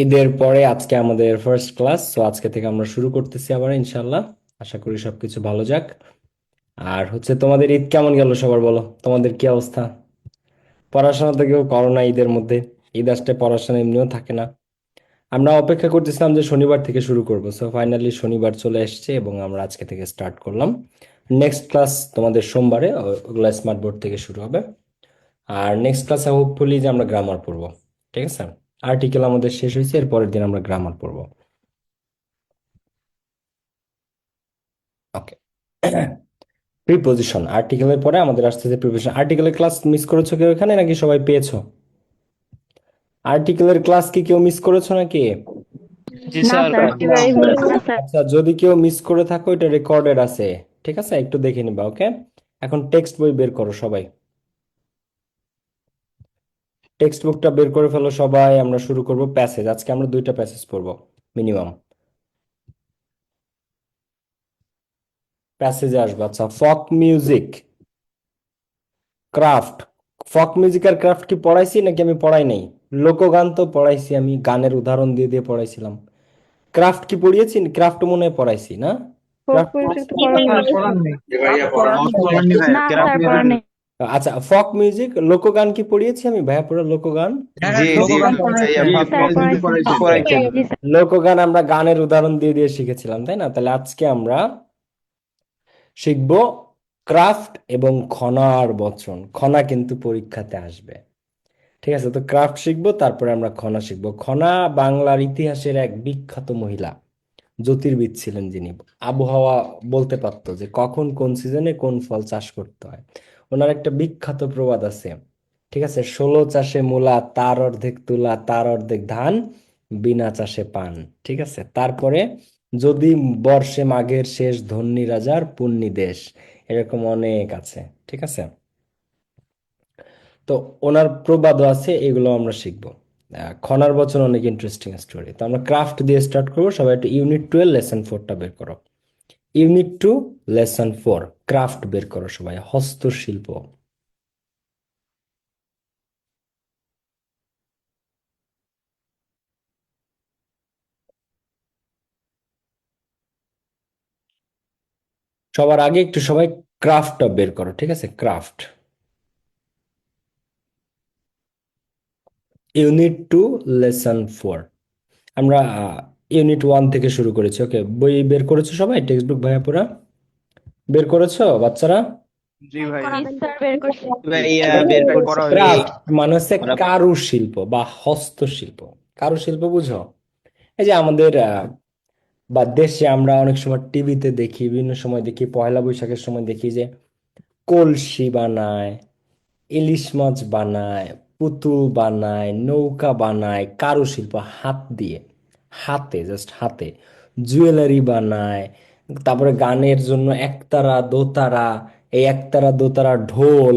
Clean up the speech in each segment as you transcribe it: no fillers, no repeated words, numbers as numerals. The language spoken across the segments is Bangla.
ঈদের পরে আজকে আমাদের ফার্স্ট ক্লাস, তো আজকে থেকে আমরা শুরু করতেছি আবার ইনশাল্লাহ। আশা করি সবকিছু ভালো যাক। আর তোমাদের ঈদ কেমন গেল সবার, বলো তোমাদের কি অবস্থা? পড়াশোনা তো কেউ করো না ঈদের মধ্যে। ঈদ আসতে পড়াশোনা এমনিও থাকে না। আমরা অপেক্ষা করতেছিলাম যে শনিবার থেকে শুরু করবো, সো ফাইনালি শনিবার চলে এসেছে এবং আমরা আজকে থেকে স্টার্ট করলাম। নেক্সট ক্লাস তোমাদের সোমবারে, ওগুলা স্মার্ট বোর্ড থেকে শুরু হবে। আর নেক্সট ক্লাসে হোপফুলি যে আমরা গ্রামার পড়বো। ঠিক আছে, আর্টিকেল আমাদের শেষ হয়েছে, এর পরের দিন আমরা গ্রামার পড়বো। ওকে। প্রিপোজিশন আর্টিকেলের পরে আমাদের আসতেছে প্রিপোজিশন। আর্টিকেলের ক্লাস মিস করেছো কেউ এখানে, নাকি সবাই পেয়েছো? আর্টিকেলের ক্লাস কি কেউ মিস করেছো নাকি? জি না স্যার। স্যার, একেবারেই মিস না স্যার। আচ্ছা, যদি কেউ মিস করে থাকো এটা রেকর্ডেড আছে। ঠিক আছে, একটু দেখে নিবা। ওকে, এখন টেক্সট বই বের করো সবাই। টেক্সট বুকটা বের করে ফেলো সবাই, আমরা শুরু করব প্যাসেজ। আজকে আমরা দুইটা প্যাসেজ পড়বো মিনিমাম। প্যাসেজে আসবো। আচ্ছা, folk music, craft. Folk music আর ক্রাফট কি পড়াইছি নাকি আমি পড়াই নাই? লোকগান তো পড়াইছি, আমি গানের উদাহরণ দিয়ে দিয়ে পড়াইছিলাম। ক্রাফট কি পড়িয়েছি? ক্রাফট মনে হয় পড়াইছি না? ফোক ক্রাফট মিউজিক তো পড়াইছি। পড়া স্যার হয়েছে স্যার। পড়ান নেই। পড়াননি ভাইয়া, না ক্রাফট স্যার, পড়া মিউজিক। নেই। আচ্ছা, ফক মিউজিক লোকগান কি পড়িয়েছি আমি ভাইয়া, পুরো লোকগান? হ্যাঁ জি জি লোকগান ভাইয়া, পড়াইছেন। জি ফাঁক স্যার, মিউজিক পড়াইছেন। পড়াইছেন। জি স্যার। লোকগান আমরা গানের উদাহরণ দিয়ে দিয়ে শিখেছিলাম, তাই না? তাহলে আজকে আমরা শিখবো ক্রাফট এবং খনার বচন। খনা কিন্তু পরীক্ষাতে আসবে। ঠিক আছে, তো ক্রাফট শিখবো, তারপরে আমরা খনা শিখবো। খনা বাংলার ইতিহাসের এক বিখ্যাত মহিলা, জ্যোতির্বিদ ছিলেন যিনি। আবহাওয়া বলতে পারতো যে কখন কোন সিজনে কোন ফল চাষ করতে হয়। ওনার একটা বিখ্যাত প্রবাদ আছে। ঠিক আছে, 16 চাষে মূলা, তার অর্ধেক তুলা, তার অর্ধেক ধান, বিনা চাষে পান। ঠিক আছে, তারপরে যদি বর্ষে মাঘের শেষ, ধন্যী রাজার পুণ্যি দেশ। এরকম অনেক আছে। ঠিক আছে, তো ওনার প্রবাদও আছে, এগুলো আমরা শিখবো। খনার বচন অনেক ইন্টারেস্টিং স্টোরি। তো আমরা ক্রাফট দিয়ে স্টার্ট করবো। সবাই একটু ইউনিট 2 লেসন 4টা বের করো। ইউনিট 2 লেসন 4, ক্রাফট বের করো সবাই, হস্তশিল্প। সবার আগে একটু সবাই ক্রাফটটা বের করো। ঠিক আছে, ক্রাফট। Unit 2 lesson 4। আমরা ইউনিট 1 থেকে শুরু করেছি। ওকে, বই বের করেছো সবাই? টেক্সট বুক ভাইয়া পুরা বের করেছো বাচ্চারা? জি ভাই। জি স্যার, বের করছি। ভাইয়া বের করা হয়েছে। ক্রাফট মানে হচ্ছে আমরা কারুশিল্প বা হস্তশিল্প। কারুশিল্প বুঝো? এই যে আমাদের বা দেশে আমরা অনেক সময় টিভিতে দেখি, বিভিন্ন সময় দেখি, পয়লা বৈশাখের সময় দেখি যে কলসি বানায়, ইলিশ মাছ বানায়, পুতুল বানায়, নৌকা বানায়, কারুশিল্প হাত দিয়ে। হাতে, জাস্ট হাতে। জুয়েলারি বানায়। তারপরে গানের জন্য একতারা দোতারা, এই একতারা দোতারা ঢোল,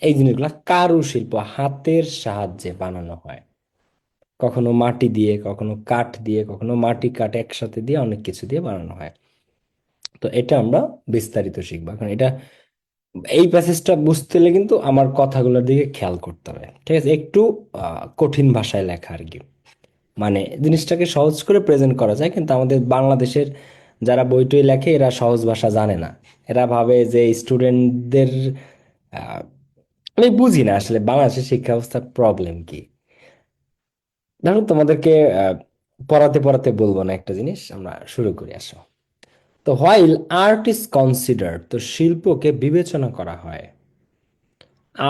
এই জিনিসগুলো কারুশিল্প, হাতের সাহায্যে বানানো হয়। কখনো মাটি দিয়ে, কখনো কাঠ দিয়ে, কখনো মাটি কাঠ একসাথে দিয়ে, অনেক কিছু দিয়ে বানানো হয়। তো এটা আমরা বিস্তারিত শিখবো এখন। এটা, এই প্যাসেজটা বুঝতে হলে কিন্তু আমার কথাগুলোর দিকে খেয়াল করতে হবে। ঠিক আছে, একটু কঠিন ভাষায় লেখা আর কি। মানে জিনিসটাকে সহজ করে প্রেজেন্ট করা যায়, কিন্তু আমাদের বাংলাদেশের যারা বইটই লেখে এরা সহজ ভাষা জানে না। এরা ভাবে যে স্টুডেন্টদের, আমি বুঝি না আসলে বাংলাদেশের শিক্ষা ব্যবস্থার প্রবলেম কি। ধরো তোমাদেরকে আহ, পড়াতে পড়াতে বলবো না একটা জিনিস, আমরা শুরু করি, আসো। তো হোয়াইল আর্ট ইজ কনসিডার্ড, তো শিল্পকে বিবেচনা করা হয়।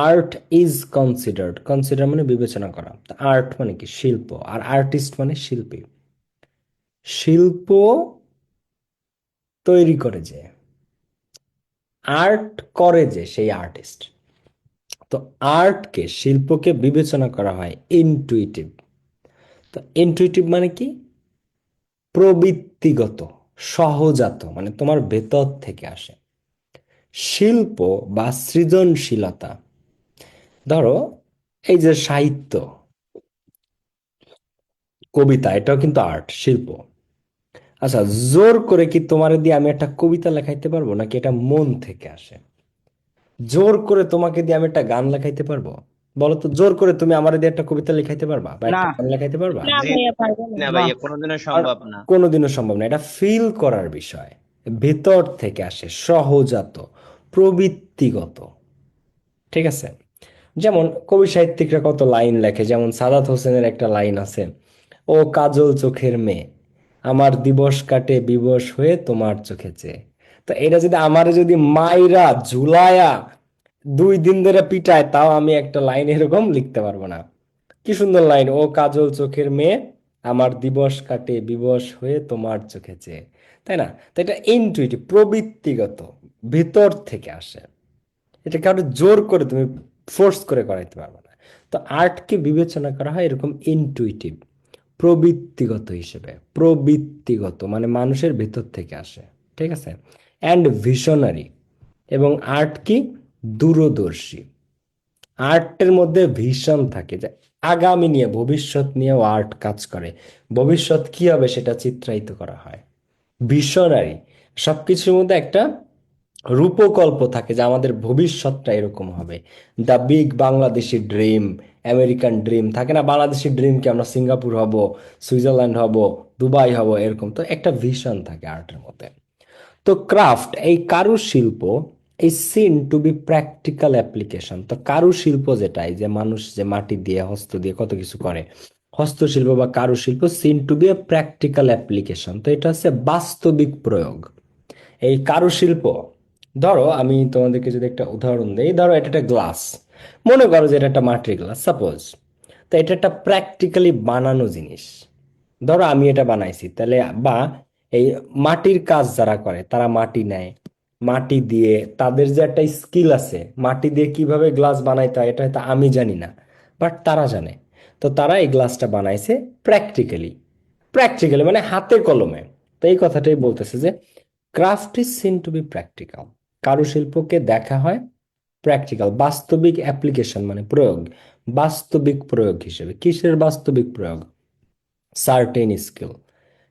আর্ট ইজ কনসিডার্ড, কনসিডার মানে বিবেচনা করা। আর্ট মানে কি? শিল্প। আর আর্টিস্ট মানে শিল্পী। শিল্প তৈরি করে যে, আর্ট করে যে, সেই আর্টিস্ট। তো আর্টকে, শিল্পকে বিবেচনা করা হয় ইনটুইটিভ। তো ইনটুইটিভ মানে কি? প্রবৃত্তিগত, সহজাত, মানে তোমার ভেতর থেকে আসে। শিল্প বা সৃজনশীলতা, ধরো এই যে সাহিত্য, কবিতা, এটাও কিন্তু আর্ট, শিল্প। আচ্ছা, জোর করে কি তোমারে দিয়ে আমি একটা কবিতা লেখাইতে পারবো, নাকি এটা মন থেকে আসে? জোর করে তোমাকে দিয়ে আমি একটা গান লেখাইতে পারবো? বলো তো, জোর করে তুমি আমার দিয়ে একটা কবিতা লিখাইতে পারবা বা না একটা গান লেখাইতে পারবা? না জি ভাইয়া পারবো না। না না ভাইয়া, কোনোদিনও আর সম্ভব না। কোনোদিনও সম্ভব না। এটা ফিল করার বিষয়, ভেতর থেকে আসে, সহজাত, প্রবৃত্তিগত। ঠিক আছে? যেমন কবি সাহিত্যিকরা কত লাইন লেখে, যেমন সাদাত হোসেনের একটা লাইন আছে, ও কাজল চোখের মেয়ে, আমার দিবস কাটে বিবশ হয়ে তোমার চোখে চেয়ে। তো এটা যদি আমারে যদি মাইরা ঝুলায়া 2 দিন ধরে পিটায়, তাও আমি একটা লাইন এরকম লিখতে পারবো না। কি সুন্দর লাইন, ও কাজল চোখের মেয়ে, আমার দিবস কাটে বিবশ হয়ে তোমার চোখে চেয়ে। তাই না? তো এটা ইনটুইটিভ, প্রবৃত্তিগত, ভিতর থেকে আসে। এটা কারো জোর করে তুমি ফোর্স করে করাইতে পারবে না। তো আর্টকে বিবেচনা করা হয় এরকম ইনটুইটিভ, প্রবৃত্তিগত হিসেবে। প্রবৃত্তিগত মানে মানুষের ভেতর থেকে আসে। ঠিক আছে? And visionary. এবং আর্ট কি? দূরদর্শী। আর্টের মধ্যে ভিশন থাকে, যে আগামী নিয়ে, ভবিষ্যৎ নিয়েও আর্ট কাজ করে। ভবিষ্যৎ কি হবে সেটা চিত্রায়িত করা হয়। ভিশনারি, সবকিছুর মধ্যে একটা রূপকল্প থাকে যে আমাদের ভবিষ্যৎটা এরকম হবে। The big Bangladeshi dream, American dream থাকে না, বাংলাদেশি ড্রিম কি আমরা সিঙ্গাপুর হব, সুইজারল্যান্ড হব, দুবাই হব, এরকম তো একটা ভিশন থাকে আর্টের মধ্যে। তো ক্রাফট, এই কারুশিল্প, এই seen to be practical application. তো কারুশিল্প যেটা, এই যে মানুষ যে মাটি দিয়ে, হস্ত দিয়ে কত কিছু করে, হস্তশিল্প বা কারুশিল্প, seen to be a practical application. তো এটা হচ্ছে বাস্তবিক প্রয়োগ। এই কারুশিল্প, ধরো আমি তোমাদেরকে যদি একটা উদাহরণ দেই, ধরো এটা একটা গ্লাস, মনে করো যে এটা একটা মাটির গ্লাস সাপোজ। তো এটা একটা প্র্যাকটিক্যালি বানানো জিনিস। ধরো আমি এটা বানাইছি, তাহলে বা এই মাটির কাজ যারা করে তারা মাটি নেয়, মাটি দিয়ে তাদের যে একটা স্কিল আছে, মাটি দিয়ে কিভাবে গ্লাস বানাইতে হয় এটা হয়তো আমি জানি না, বাট তারা জানে। তো তারা এই গ্লাসটা বানাইছে প্র্যাকটিক্যালি। প্র্যাকটিক্যালি মানে হাতে কলমে। তো এই কথাটাই বলতেছে যে craft is seen to be practical. কারুশিল্পকে দেখা হয় প্র্যাকটিক্যাল, বাস্তবিক অ্যাপ্লিকেশন মানে প্রয়োগ, বাস্তবিক প্রয়োগ হিসেবে। কিসের বাস্তবিক প্রয়োগ? সার্টেন স্কিল,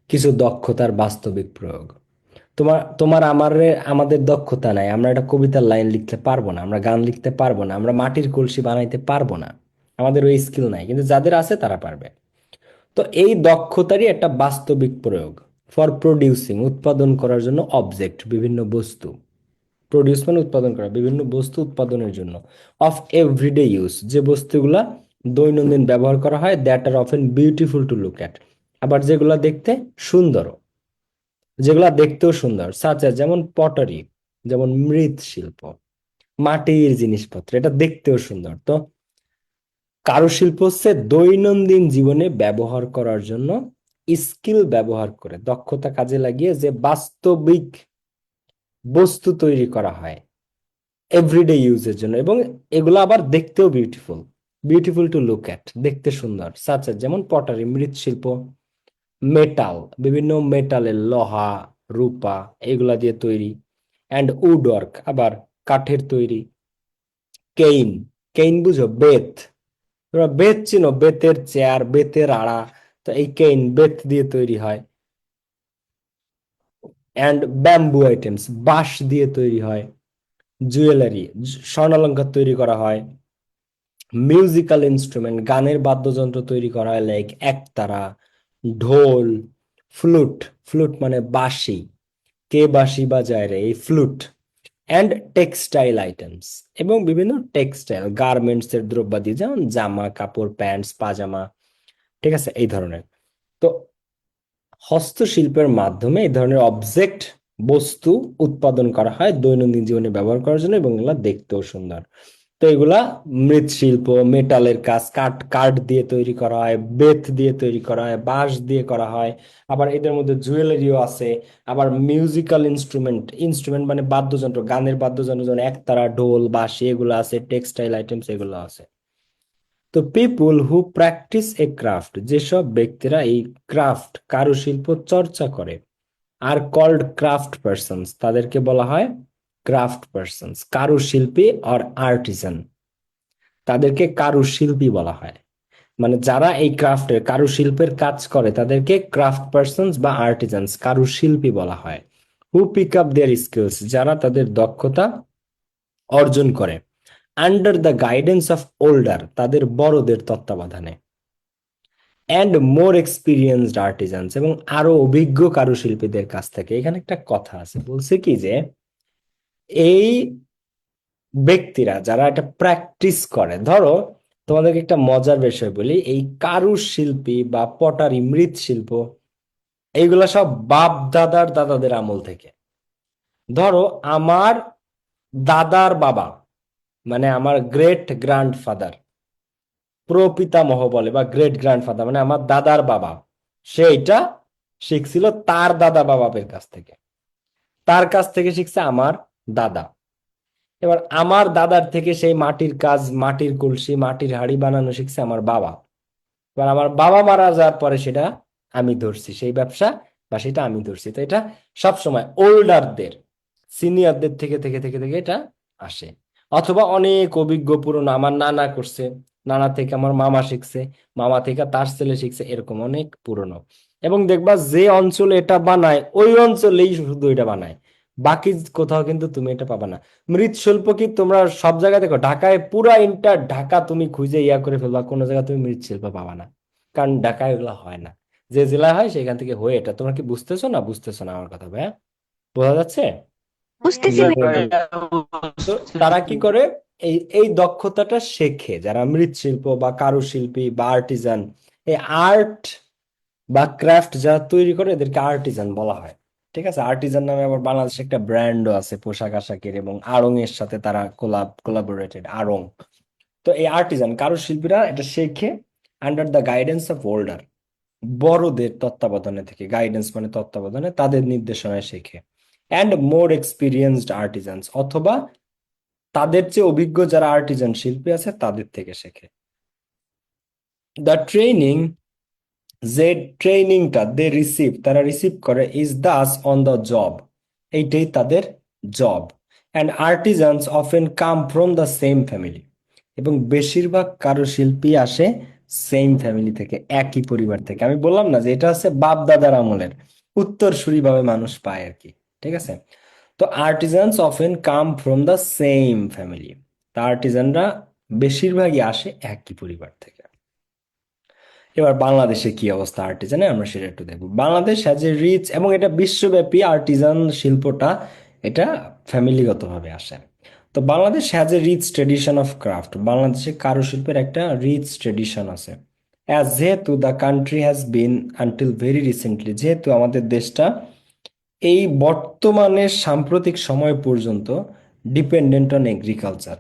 কিছু দক্ষতার বাস্তবিক প্রয়োগ। তোমার তোমার আমার আমাদের দক্ষতা নাই, আমরা একটা কবিতার লাইন লিখতে পারবো না, আমরা গান লিখতে পারবো না, আমরা মাটির কলসি বানাইতে পারবো না, আমাদের ওই স্কিল নাই, কিন্তু যাদের আছে তারা পারবে। তো এই দক্ষতারই একটা বাস্তবিক প্রয়োগ। ফর প্রডিউসিং, উৎপাদন করার জন্য, অবজেক্ট, বিভিন্ন বস্তু। প্রডিউস মানে উৎপাদন করা, বিভিন্ন বস্তু উৎপাদনের জন্য। অফ এভরিডে ইউজ, যে বস্তুগুলা দৈনন্দিন ব্যবহার করা হয়। That are often beautiful to look at, আবার যেগুলা দেখতে সুন্দর, যেগুলা দেখতেও সুন্দর। সাচ as, যেমন পটারি, যেমন মৃৎশিল্প, মাটির জিনিসপত্র, এটা দেখতেও সুন্দর। তো কারুশিল্প হচ্ছে দৈনন্দিন জীবনে ব্যবহার করার জন্য স্কিল ব্যবহার করে, দক্ষতা কাজে লাগিয়ে যে বাস্তবিক বস্তু তৈরি করা হয় এভরিডে ইউজের জন্য, এবং এগুলো আবার দেখতেও beautiful, beautiful to look at, দেখতে সুন্দর। সাচ as, যেমন পটারি মৃৎশিল্প। মেটাল, বিভিন্ন মেটালের, লোহা, রূপা, এগুলা দিয়ে তৈরি। অ্যান্ড উড ওয়ার্ক, আবার কাঠের তৈরি। কেইন, কেইন বুঝো? বেত, তোমরা বেত চিনো? বেতের চেয়ার, বেতের আড়া, তো এই কেইন বেত দিয়ে তৈরি হয়। অ্যান্ড ব্যাম্বু আইটেমস, বাঁশ দিয়ে তৈরি হয়। জুয়েলারি, স্বর্ণালঙ্কার তৈরি করা হয়। মিউজিক্যাল ইনস্ট্রুমেন্ট, গানের বাদ্যযন্ত্র তৈরি করা হয়, লাইক একতারা, ঢোল, ফ্লুট, ফ্লুট মানে বাঁশি, কে বাঁশি বাজায় রে, এই ফ্লুট। অ্যান্ড টেক্সটাইল আইটেমস, এবং বিভিন্ন টেক্সটাইল গার্মেন্টস এর দ্রব্যাদি, যেমন জামা কাপড়, প্যান্টস, পাজামা। ঠিক আছে? এই ধরনের। তো হস্তশিল্পের মাধ্যমে এই ধরনের অবজেক্ট, বস্তু উৎপাদন করা হয় দৈনন্দিন জীবনে ব্যবহার করার জন্য, এবং এগুলা দেখতেও সুন্দর। তো এগুলা মৃৎশিল্প, মেটালের কাজ, কাঠ দিয়ে তৈরি করা হয়, বেত দিয়ে তৈরি করা হয়, বাঁশ দিয়ে করা হয়। আবার এদের মধ্যে জুয়েলারিও আছে। আবার মিউজিক্যাল ইনস্ট্রুমেন্ট, ইনস্ট্রুমেন্ট মানে বাদ্যযন্ত্র, গানের বাদ্যযন্ত্র, যেমন একতারা, ঢোল, বাঁশি, এগুলো আছে। টেক্সটাইল আইটেমস, এগুলো আছে। তো পিপুল হু প্র্যাকটিস এ ক্রাফট, যেসব ব্যক্তিরা এই ক্রাফট, কারুশিল্প চর্চা করে, আর কল্ড ক্রাফট পার্সনস, তাদেরকে বলা হয় ক্রাফট পার্সনস। কারুশিল্পী অর আর্টিজান, তাদেরকে কারুশিল্পী বলা হয়। মানে যারা এই ক্রাফটের, কারুশিল্পের কাজ করে তাদেরকে ক্রাফট পার্সনস বা আর্টিজানস, কারুশিল্পী বলা হয়। হু পিক আপ দেয়ার স্কিলস, যারা তাদের দক্ষতা অর্জন করে। Under the guidance of older, তাদের বড়দের তত্ত্বাবধানে, অ্যান্ড মোর এক্সপিরিয়েন্সড আর্টিজানস, এবং আরো অভিজ্ঞ কারুশিল্পীদের কাছ থেকে। এখানে একটা কথা আছে, বলছে কি যে এই ব্যক্তিরা যারা এটা প্র্যাকটিস করে, ধরো তোমাদেরকে একটা মজার বিষয় বলি, এই কারুশিল্পী বা পটারি মৃৎশিল্প এইগুলা সব বাপ দাদার দাদাদের আমল থেকে। ধরো আমার দাদার বাবা, মানে আমার গ্রেট গ্র্যান্ডফাদার, প্রপিতামহ বলে, বা গ্রেট গ্র্যান্ডফাদার মানে আমার দাদার বাবা, সে এটা শিখছিল তার দাদা বাবাদের কাছ থেকে, তার কাছ থেকে শিখছে আমার দাদা। এবার আমার দাদার থেকে সেই মাটির কাজ, মাটির কলসি, মাটির হাঁড়ি বানানো শিখছে আমার বাবা। এবার আমার বাবা মারা যাওয়ার পরে সেটা আমি ধরছি, সেই ব্যবসা বা সেটা আমি ধরছি। তো এটা সবসময় ওল্ডারদের, সিনিয়রদের থেকে থেকে থেকে থেকে এটা আসে। অথবা অনেক অভিজ্ঞ পুরনো, আমার নানা করছে, নানা থেকে আমার মামা শিখছে, মামা থেকে তার ছেলে শিখছে, এরকম অনেক পুরনো। এবং দেখবা যে অঞ্চলে এটা বানায় ওই অঞ্চলেই শুধু এটা বানায়, বাকি কোথাও কিন্তু তুমি এটা পাবা না। মৃৎশিল্প কি তোমরা সব জায়গায় দেখো, ঢাকায় পুরা ইন্টার ঢাকা তুমি খুঁজে ইয়া করে ফেলবা, কোনো জায়গায় তুমি মৃৎশিল্প পাবা না, কারণ ঢাকায় এগুলো হয় না। যে জেলায় হয় সেখান থেকে হয়ে, এটা তোমরা কি বুঝতেছো না বুঝতেছো না আমার কথা ভাইয়া? বোঝা যাচ্ছে? বুঝতেছি জি ভাইয়া। ভাইয়া তো তারা কি করে, এই এই দক্ষতাটা শেখে যারা মৃৎশিল্প বা কারুশিল্পী বা আর্টিজান, এই আর্ট বা ক্রাফট যারা তৈরি করে এদেরকে আর্টিজান বলা হয়। ঠিক আছে, আর্টিজান নামে আবার বাংলাদেশে একটা ব্র্যান্ডও আছে পোশাক আশাকের, এবং আড়ং এর সাথে তারা কোলাবোরেটেড, আড়ং। তো এই আর্টিজান কারুশিল্পীরা এটা শেখে under the guidance of older, বড়দের তত্ত্বাবধানে থেকে, গাইডেন্স মানে তত্ত্বাবধানে, তাদের নির্দেশনায় শেখে। অ্যান্ড মোর এক্সপিরিয়েন্সড আর্টিজানস, অথবা তাদের চেয়ে অভিজ্ঞ যারা আর্টিজান শিল্পী আছে তাদের থেকে শেখে। দ্য ট্রেনিং, যে ট্রেনিংটা তারা রিসিভ করে, is thus on the job, এইটাই তাদের job. And artisans often come from the same family, এবং বেশিরভাগ কারুশিল্পী আসে সেম ফ্যামিলি থেকে, একই পরিবার থেকে। আমি বললাম না যে এটা হচ্ছে বাপ দাদার আমলের উত্তরসূরি ভাবে মানুষ পায় আর কি। ঠিক আছে, তো artisans often come from the same family, তা আর্টিজানরা বেশিরভাগই আসে একই পরিবার থেকে। এবার বাংলাদেশে কি অবস্থা আর্টিজানে, আমরা সেটা একটু দেখবো। বাংলাদেশ হ্যাজ এ রিচ, এবং এটা বিশ্বব্যাপী আর্টিজান শিল্পটা এটা ফ্যামিলিগতভাবে আসে। তো Bangladesh has a rich tradition of craft, বাংলাদেশে কারুশিল্পের একটা রিচ ট্রেডিশন আছে। অ্যাজ, যেহেতু the country has been until very recently, যেহেতু আমাদের দেশটা এই বর্তমানে সাম্প্রতিক সময় পর্যন্ত ডিপেন্ডেন্ট অন এগ্রিকালচার,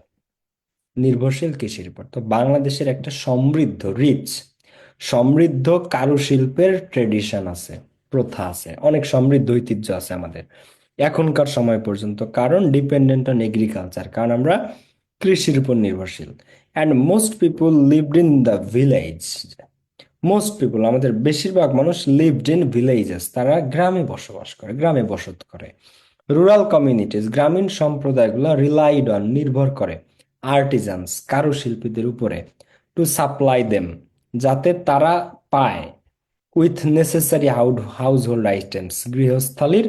নির্ভরশীল কৃষির উপর। তো বাংলাদেশের একটা সমৃদ্ধ সমৃদ্ধ কারুশিল্পের ট্রেডিশন আছে, প্রথা আছে, অনেক সমৃদ্ধ ঐতিহ্য আছে আমাদের এখনকার সময় পর্যন্ত, কারণ ডিপেন্ডেন্ট অন এগ্রিকালচার, কারণ আমরা কৃষির উপর নির্ভরশীল। And most people lived in the village, most people আমাদের বেশিরভাগ মানুষ লিভড ইন ভিলেজেস, তারা গ্রামে বসবাস করে, গ্রামে বসত করে। রুরাল কমিউনিটিস, গ্রামীণ সম্প্রদায়গুলো রিলাইড অন, নির্ভর করে, আর্টিজানস কারুশিল্পীদের উপরে, টু সাপ্লাই দেম, যাতে তারা পায়, উইথ নেসেসারি হাউসহোল্ড আইটেমস, গৃহস্থালির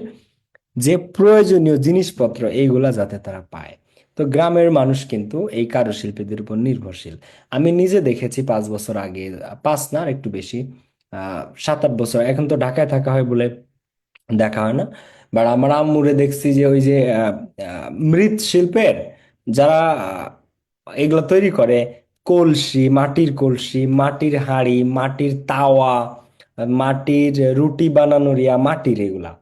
যে প্রয়োজনীয় জিনিসপত্র এইগুলা যাতে তারা পায়। তো গ্রামের মানুষ কিন্তু এই কারুশিল্পীদের উপর নির্ভরশীল। আমি নিজে দেখেছি 5 বছর আগে, 5 না আর একটু বেশি, 7-8 বছর, এখন তো ঢাকায় থাকা হয় বলে দেখা হয় না, বাট আমার আম্মুরে দেখছি যে ওই যে মৃৎশিল্পের যারা এগুলো তৈরি করে, কলসি, মাটির কলসি, মাটির হাঁড়ি, মাটির তাওয়া, মাটির রুটি বানানোর মাটির এগুলা,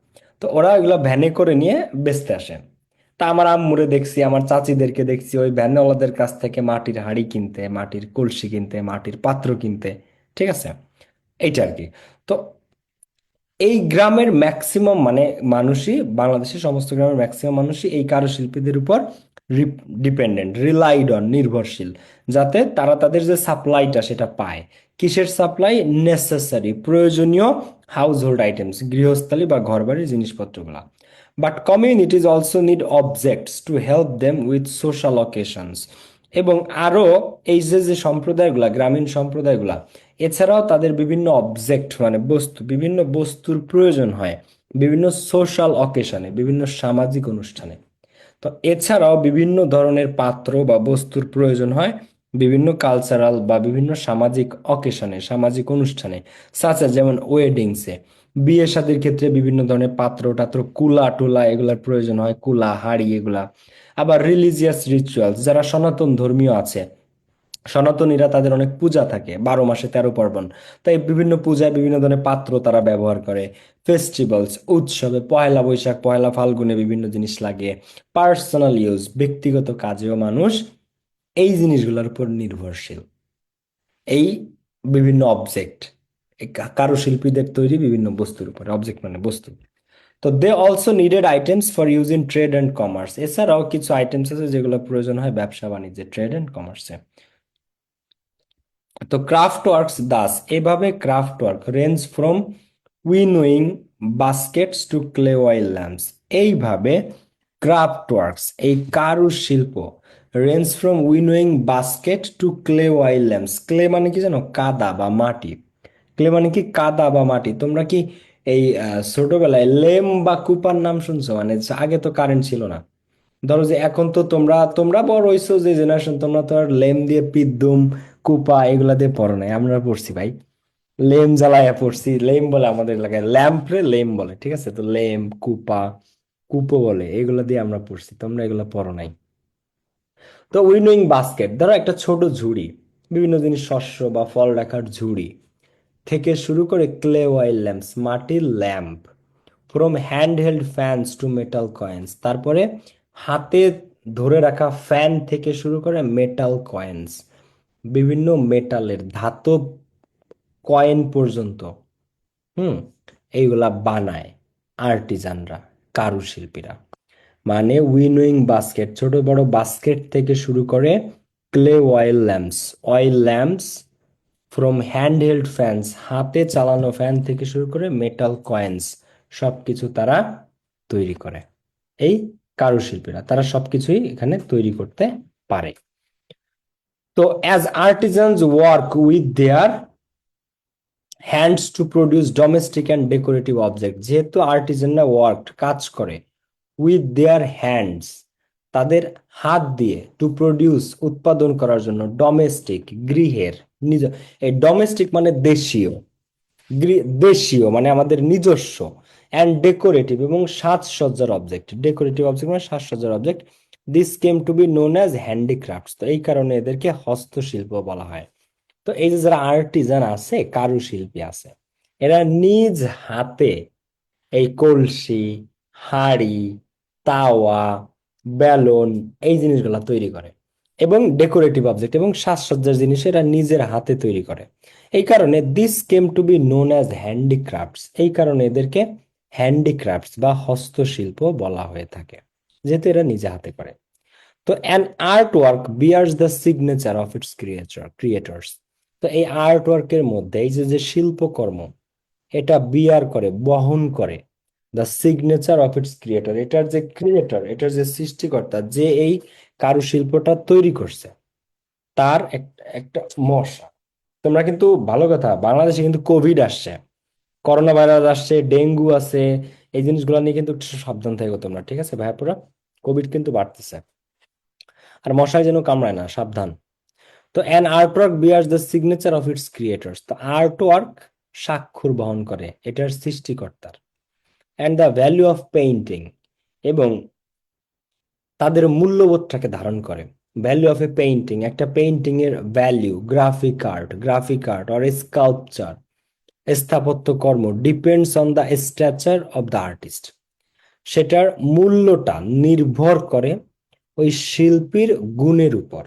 তো ওরা এগুলা ভ্যানে করে নিয়ে বেচতে আসে। তা আমার আম্মুরে দেখছি, আমার চাচিদেরকে দেখছি ওই ভ্যানওয়ালাদের কাছ থেকে মাটির হাঁড়ি কিনতে, মাটির কলসি কিনতে, মাটির পাত্র কিনতে। ঠিক আছে, এইটা আর কি। তো এই গ্রামের ম্যাক্সিমাম মানে মানুষই, বাংলাদেশের সমস্ত গ্রামের ম্যাক্সিমাম মানুষই এই কারুশিল্পীদের উপর ডিপেন্ডেন্ট, রিলাইড অন, নির্ভরশীল, যাতে তারা তাদের যে সাপ্লাইটা সেটা পায়। কিসের সাপ্লাই? নেসেসারি, প্রয়োজনীয় হাউসহোল্ড আইটেমস, গৃহস্থালী বা ঘরবাড়ির জিনিসপত্রগুলা। But communities also need objects to help them with social occasions, এবং আরো এই যে যে সম্প্রদায়গুলা, গ্রামীণ সম্প্রদায়গুলা, এছাড়াও তাদের বিভিন্ন অবজেক্ট মানে বস্তু, বিভিন্ন বস্তুর প্রয়োজন হয় বিভিন্ন সোশ্যাল অকেশনে, বিভিন্ন সামাজিক অনুষ্ঠানে। তো তো এছাড়াও বিভিন্ন ধরনের পাত্র বা বস্তুর প্রয়োজন হয় বিভিন্ন কালচারাল বা বিভিন্ন সামাজিক অকেশনে, সামাজিক অনুষ্ঠানে, সাচা যেমন ওয়েডিংসে, বিয়ে শাদীর ক্ষেত্রে বিভিন্ন ধরনের পাত্র টাত্র, কুলা টুলা এগুলার প্রয়োজন হয়, কুলা হাড়ি এগুলা। আবার রিলিজিয়াস রিচুয়ালস, যারা সনাতন ধর্মীয় আছে, সনাতনীরা তাদের অনেক পূজা থাকে, 12 মাসে 13 পার্বণ, তাই বিভিন্ন পূজায় বিভিন্ন ধরনের পাত্র তারা ব্যবহার করে। ফেস্টিভ্যালস, উৎসবে, পয়লা বৈশাখ পয়লা ফাল্গুনে বিভিন্ন জিনিস লাগে। পার্সোনাল ইউজ, ব্যক্তিগত কাজেও মানুষ এই জিনিসগুলোর উপর নির্ভরশীল। এই বিভিন্ন অবজেক্ট, কারুশিল্পীদের তৈরি বিভিন্ন বস্তুর উপরে, অবজেক্ট মানে বস্তু। তো they also needed items for use in trade and commerce, এছাড়াও কিছু আইটেমস আছে যেগুলো প্রয়োজন হয় ব্যবসা বাণিজ্যে, ট্রেড অ্যান্ড কমার্সে। তো ক্রাফট ওয়ার্কস দাস, এভাবে craft work range from winnowing baskets to clay oil lamps, এইভাবে ক্রাফট ওয়ার্কস, এই কারুশিল্প, range from winnowing basket to clay oil lamps. Clay মানে কি জানো? কাদা বা মাটি। ক্লে মানে কি? কাদা বা মাটি। তোমরা কি এই ছোটবেলায় লেম বা কুপার নাম শুনছো? মানে আগে তো কারেন্ট ছিল না। ধরো যে এখন তো তোমরা তোমরা বড় হইছো যে জেনারেশন, তোমরা তো আর লেম দিয়ে পিদ্দুম কুপা এগুলা দিয়ে পড়ো নাই, আমরা পড়ছি ভাই। লেম জ্বালায়া পড়ছি, লেম বলে আমাদের এলাকায়, ল্যাম্প রে লেম বলে, ঠিক আছে? তো লেম, কুপা, কুপো বলে, এগুলা দিয়ে আমরা পড়ছি, তোমরা এগুলা পড়ো নাই। তো উইনোইং বাস্কেট, ধরো একটা ছোট ঝুড়ি, বিভিন্ন জিনিস শস্য বা ফল রাখার ঝুড়ি থেকে শুরু করে ক্লে অয়েল ল্যাম্পস, মাটির lamp, from hand held fans to metal coins, তারপরে হাতে ধরে রাখা ফ্যান থেকে শুরু করে মেটাল কয়েন্স, বিভিন্ন মেটালের ধাতব কয়েন পর্যন্ত। হুম, এইগুলা বানায় আর্টিজানরা, কারুশিল্পীরা। মানে উইনোয়িং বাস্কেট, ছোট বড় বাস্কেট থেকে শুরু করে clay oil lamps, from hand held fans, হাতে চালানো ফ্যান থেকে শুরু করে মেটাল কয়েন্স, সবকিছু তারা তৈরি করে। এই কারুশিল্পীরা তারা সবকিছুই এখানে তৈরি করতে পারে। তো as artisans work with their hands to produce domestic and decorative object, যেহেতু আর্টিজানরা ওয়ার্ক কাজ করে উইথ দেয়ার হ্যান্ডস তাদের হাত দিয়ে, টু প্রডিউস উৎপাদন করার জন্য, ডোমেস্টিক গৃহের, নিজ, এই ডোমেস্টিক মানে দেশীয়, দেশীয় মানে আমাদের নিজস্ব, অ্যান্ড ডেকোরেটিভ এবং সাজসজ্জার অবজেক্ট, ডেকোরেটিভ অবজেক্ট মানে সাজসজ্জার object, this came to be known as handicrafts, তো এই কারণে এদেরকে হস্তশিল্প বলা হয়। তো এই যে যারা আর্টিজান আছে, কারুশিল্পী আছে, এরা নিজ হাতে এই কলসি, হাঁড়ি, তাওয়া, বেলুন, এই জিনিসগুলা তৈরি করে, এবং ডেকোরেটিভ অবজেক্ট এবং সাজসজ্জার জিনিস এরা নিজের হাতে তৈরি করে। এই কারণে this came to be known as handicrafts, এই কারণে এদেরকে হ্যান্ডিক্রাফটস বা হস্তশিল্প বলা হয়ে থাকে, যেহেতু এরা নিজে হাতে করে। তো an art work bears the signature of its creators, তো এই আর্ট ওয়ার্কের মধ্যে এই যে যে শিল্পকর্ম, এটা বিয়ার করে, বহন করে the signature of it's creator, এটার যে ক্রিয়েটর, এটার যে সৃষ্টিকর্তা, যে এই কারুশিল্পটা তৈরি করছে, তার একটা মশা। তোমরা কিন্তু ভালো কথা, বাংলাদেশে কিন্তু কোভিড আসছে, করোনা ভাইরাস আসছে, ডেঙ্গু আছে, এই জিনিসগুলো নিয়ে কিন্তু একটু সাবধান থাকো তোমরা, ঠিক আছে ভাইয়া? পুরা কোভিড কিন্তু বাড়তেছে, আর মশায় যেন কামড়ায় না, সাবধান। তো an artwork bears the signature of its creators, তো আর্টওয়ার্ক স্বাক্ষর বহন করে এটার সৃষ্টিকর্তার। And the value of painting, এবং তাদের মূল্যবোধটাকে ধারণ করে। ভ্যালু অফ এ পেইন্টিং, একটা পেইন্টিং এর value, graphic art or sculpture, স্থাপত্য কর্ম, depends on the stature of the artist, সেটার মূল্যটা নির্ভর করে ওই শিল্পীর গুণের উপর।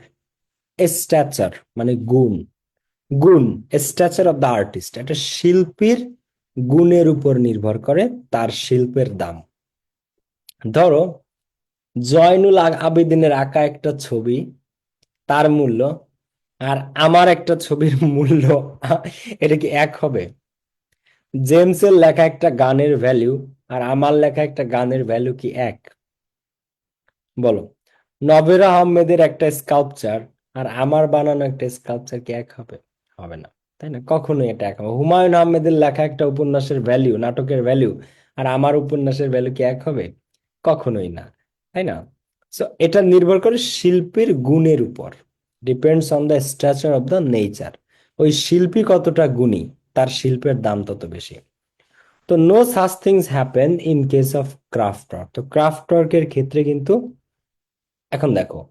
স্ট্যাচার মানে গুণ, গুণ, স্ট্যাচার অফ দ্য আর্টিস্ট, একটা শিল্পীর গুণের উপর নির্ভর করে তার শিল্পের দাম। ধরো জয়নুল আবেদিনের আঁকা একটা ছবি, তার মূল্য আর আমার একটা ছবির মূল্য, এটা কি এক হবে? জেমসের লেখা একটা গানের ভ্যালু আর আমার লেখা একটা গানের ভ্যালু কি এক? বলো। নবেরা আহমেদের একটা স্কাল্পচার আর আমার বানানো একটা স্কাল্পচার কি এক হবে? হবে না, তাই না? কখনোই এটা এক হবে? হুমায়ুন আহমেদের লেখা একটা উপন্যাসের ভ্যালু, নাটকের ভ্যালু আর আমার উপন্যাসের ভ্যালু কি এক হবে? কখনোই না, তাই না? সো এটা নির্ভর করে শিল্পীর গুণের উপর, depends on the structure of the nature. ওই শিল্পী কতটা গুণী, তার শিল্পের দাম তত বেশি। তো no such things happen in case of craft work. তো ক্রাফট ওয়ার্কের ক্ষেত্রে কিন্তু, এখন দেখো,